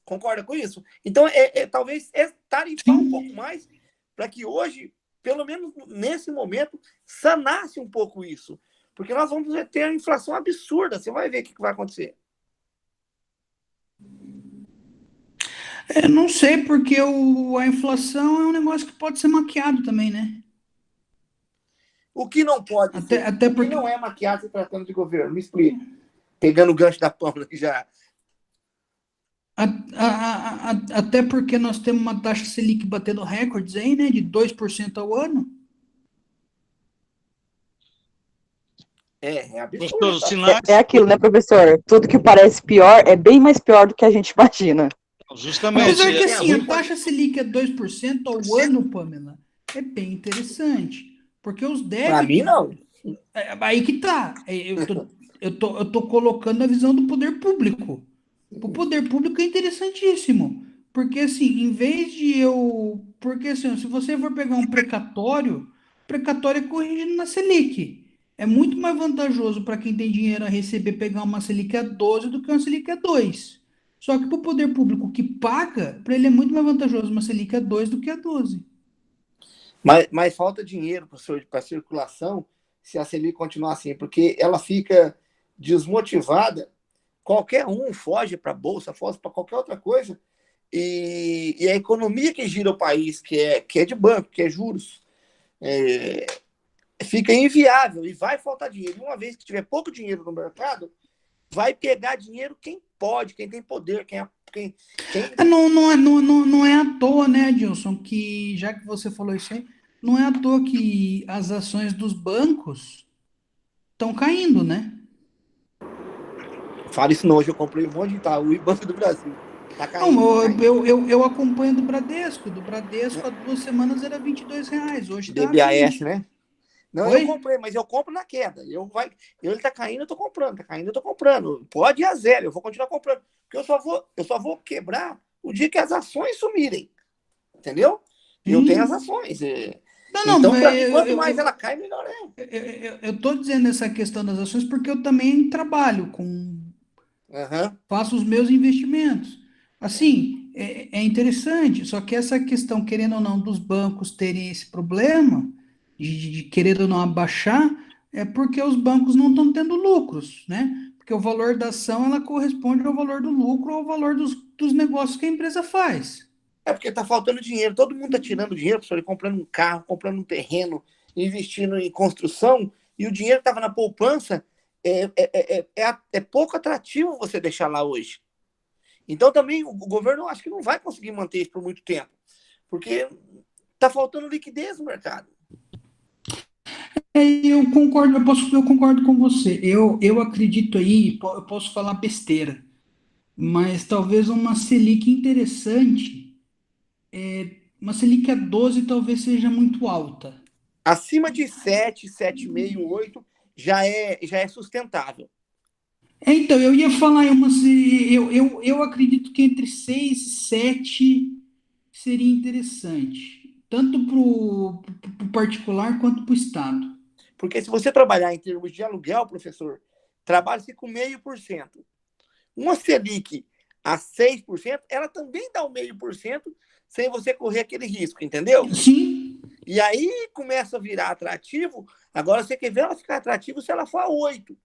Concorda com isso? Então, talvez tarifar um pouco mais para que hoje, pelo menos nesse momento, sanasse um pouco isso. Porque nós vamos ter uma inflação absurda. Você vai ver o que vai acontecer. Eu não sei, porque a inflação é um negócio que pode ser maquiado também, né? O que não pode ser, Até o que porque não é maquiado se tratando de governo? Me explica. Pegando o gancho da Pâmela já. Até porque nós temos uma taxa Selic batendo recordes aí, né? De 2% ao ano. É absurdo. Gostou dos sinais? É aquilo, né, professor? Tudo que parece pior é bem mais pior do que a gente imagina. Justamente. Apesar que assim, a taxa Selic é 2% ao ano, Pamela, é bem interessante. Porque os débitos... Para mim, não. Aí que tá. Eu tô colocando a visão do poder público. O poder público é interessantíssimo. Porque assim, em vez de eu... Porque assim, se você for pegar um precatório, o precatório é corrigido na Selic. É muito mais vantajoso para quem tem dinheiro a receber pegar uma Selic a 12 do que uma Selic a 2. Só que para o poder público que paga, para ele é muito mais vantajoso uma Selic a 2 do que a 12. Mas falta dinheiro para circulação se a Selic continuar assim, porque ela fica desmotivada. Qualquer um foge para a Bolsa, foge para qualquer outra coisa. E a economia que gira o país, que é de banco, que é juros, fica inviável e vai faltar dinheiro. E uma vez que tiver pouco dinheiro no mercado, vai pegar dinheiro quem pode, quem tem poder, Não é à toa, né, Adilson, que já que você falou isso aí, não é à toa que as ações dos bancos estão caindo, né? Fala isso não, hoje eu comprei um monte de Itaú e Banco do Brasil. Tá caindo. Não, eu acompanho do Bradesco. Do Bradesco, há 2 semanas era R$ 22. Hoje tá DBAS, 20. né? Não, Oi? eu comprei, mas eu compro na queda. Ele tá caindo, eu tô comprando. Tá caindo, eu tô comprando. Pode ir a zero, eu vou continuar comprando. Porque eu só vou quebrar o dia que as ações sumirem. Entendeu? Eu tenho as ações. Então, para mim, quanto mais ela cai, melhor é. Eu tô dizendo essa questão das ações porque eu também trabalho com... Faço os meus investimentos. Assim, é interessante, só que essa questão, querendo ou não, dos bancos terem esse problema, de querer ou não abaixar, é porque os bancos não estão tendo lucros, né? Porque o valor da ação, ela corresponde ao valor do lucro, ao valor dos negócios que a empresa faz. É porque tá faltando dinheiro. Todo mundo tá tirando dinheiro, professor, comprando um carro, comprando um terreno, investindo em construção, e o dinheiro estava na poupança. É pouco atrativo você deixar lá hoje. Então também o governo acho que não vai conseguir manter isso por muito tempo, porque está faltando liquidez no mercado. Eu concordo com você. Eu acredito aí, eu posso falar besteira, mas talvez uma Selic interessante, uma Selic a 12 talvez seja muito alta. Acima de 7, 7,5, 8 já é sustentável. Então, eu ia falar, eu acredito que entre 6 e 7 seria interessante, tanto para o particular quanto para o Estado. Porque se você trabalhar em termos de aluguel, professor, trabalha-se com 0,5%. Uma Selic a 6%, ela também dá o 0,5% sem você correr aquele risco, entendeu? Sim. E aí começa a virar atrativo. Agora você quer ver ela ficar atrativo se ela for a 8,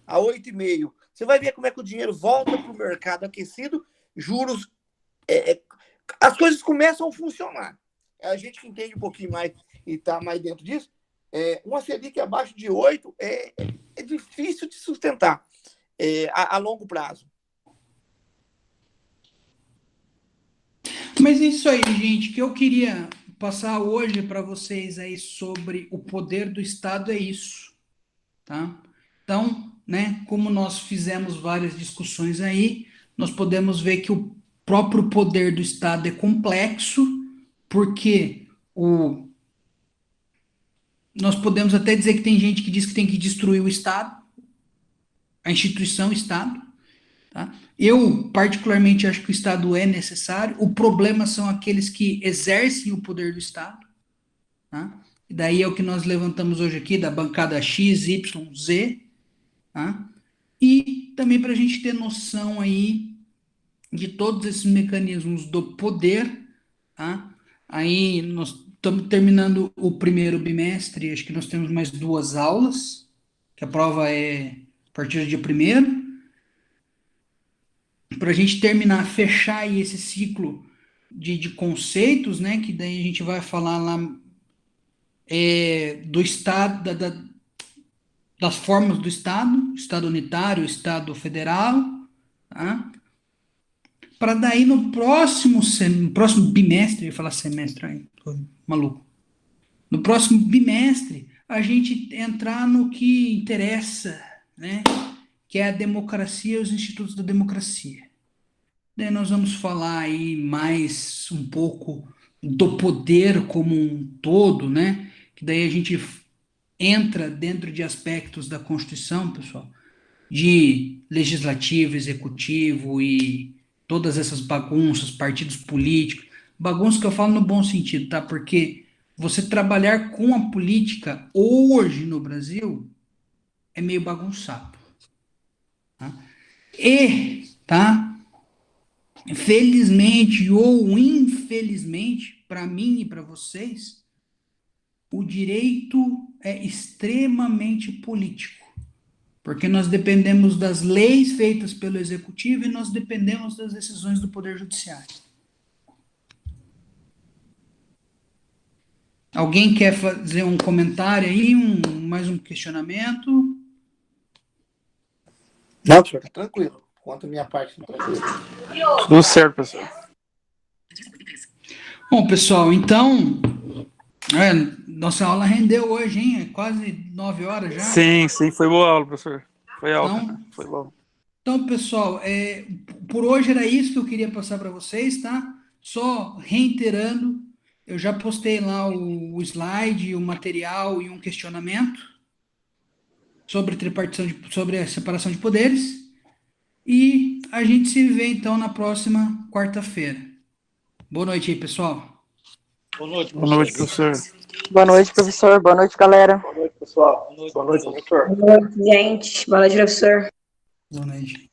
a 8,5%. Você vai ver como é que o dinheiro volta para o mercado aquecido, juros, as coisas começam a funcionar. A gente que entende um pouquinho mais e está mais dentro disso, uma Selic abaixo de 8 é difícil de sustentar a longo prazo. Mas é isso aí, gente, que eu queria passar hoje para vocês aí sobre o poder do Estado é isso, tá? Então, né, como nós fizemos várias discussões aí, nós podemos ver que o próprio poder do Estado é complexo, porque nós podemos até dizer que tem gente que diz que tem que destruir o Estado, a instituição Estado, tá? Eu, particularmente, acho que o Estado é necessário. O problema são aqueles que exercem o poder do Estado, tá? E daí é o que nós levantamos hoje aqui, da bancada X, Y, Z, tá? E também para a gente ter noção aí de todos esses mecanismos do poder, tá? Aí nós estamos terminando o primeiro bimestre, acho que nós temos mais 2 aulas, que a prova é a partir do dia 1º, para a gente terminar, fechar aí esse ciclo de conceitos, né? Que daí a gente vai falar lá do Estado, das formas do Estado, Estado unitário, Estado federal, tá? Para daí no próximo bimestre, eu ia falar semestre, aí, tô maluco. No próximo bimestre, a gente entrar no que interessa, né? Que é a democracia e os institutos da democracia. Daí nós vamos falar aí mais um pouco do poder como um todo, né? Que daí a gente entra dentro de aspectos da Constituição, pessoal, de legislativo, executivo e todas essas bagunças, partidos políticos, bagunça que eu falo no bom sentido, tá? Porque você trabalhar com a política hoje no Brasil é meio bagunçado, tá? E, tá? Felizmente ou infelizmente, para mim e para vocês, o direito é extremamente político, porque nós dependemos das leis feitas pelo executivo e nós dependemos das decisões do Poder Judiciário. Alguém quer fazer um comentário aí, mais um questionamento? Não, senhor, tá tranquilo. Quanto a minha parte, tá tranquilo. Tudo certo, professor. Bom, pessoal, então, nossa aula rendeu hoje, hein? É quase 9 horas já. Sim, foi boa aula, professor. Foi aula, Então, foi bom. Então, pessoal, por hoje era isso que eu queria passar para vocês, tá? Só reiterando, eu já postei lá o slide, o material e um questionamento sobre sobre a separação de poderes. E a gente se vê então na próxima quarta-feira. Boa noite aí, pessoal. Boa noite, Boa noite, professor. Boa noite, professor. Boa noite, galera. Boa noite, pessoal. Boa noite, professor. Boa noite, gente. Boa noite, professor. Boa noite.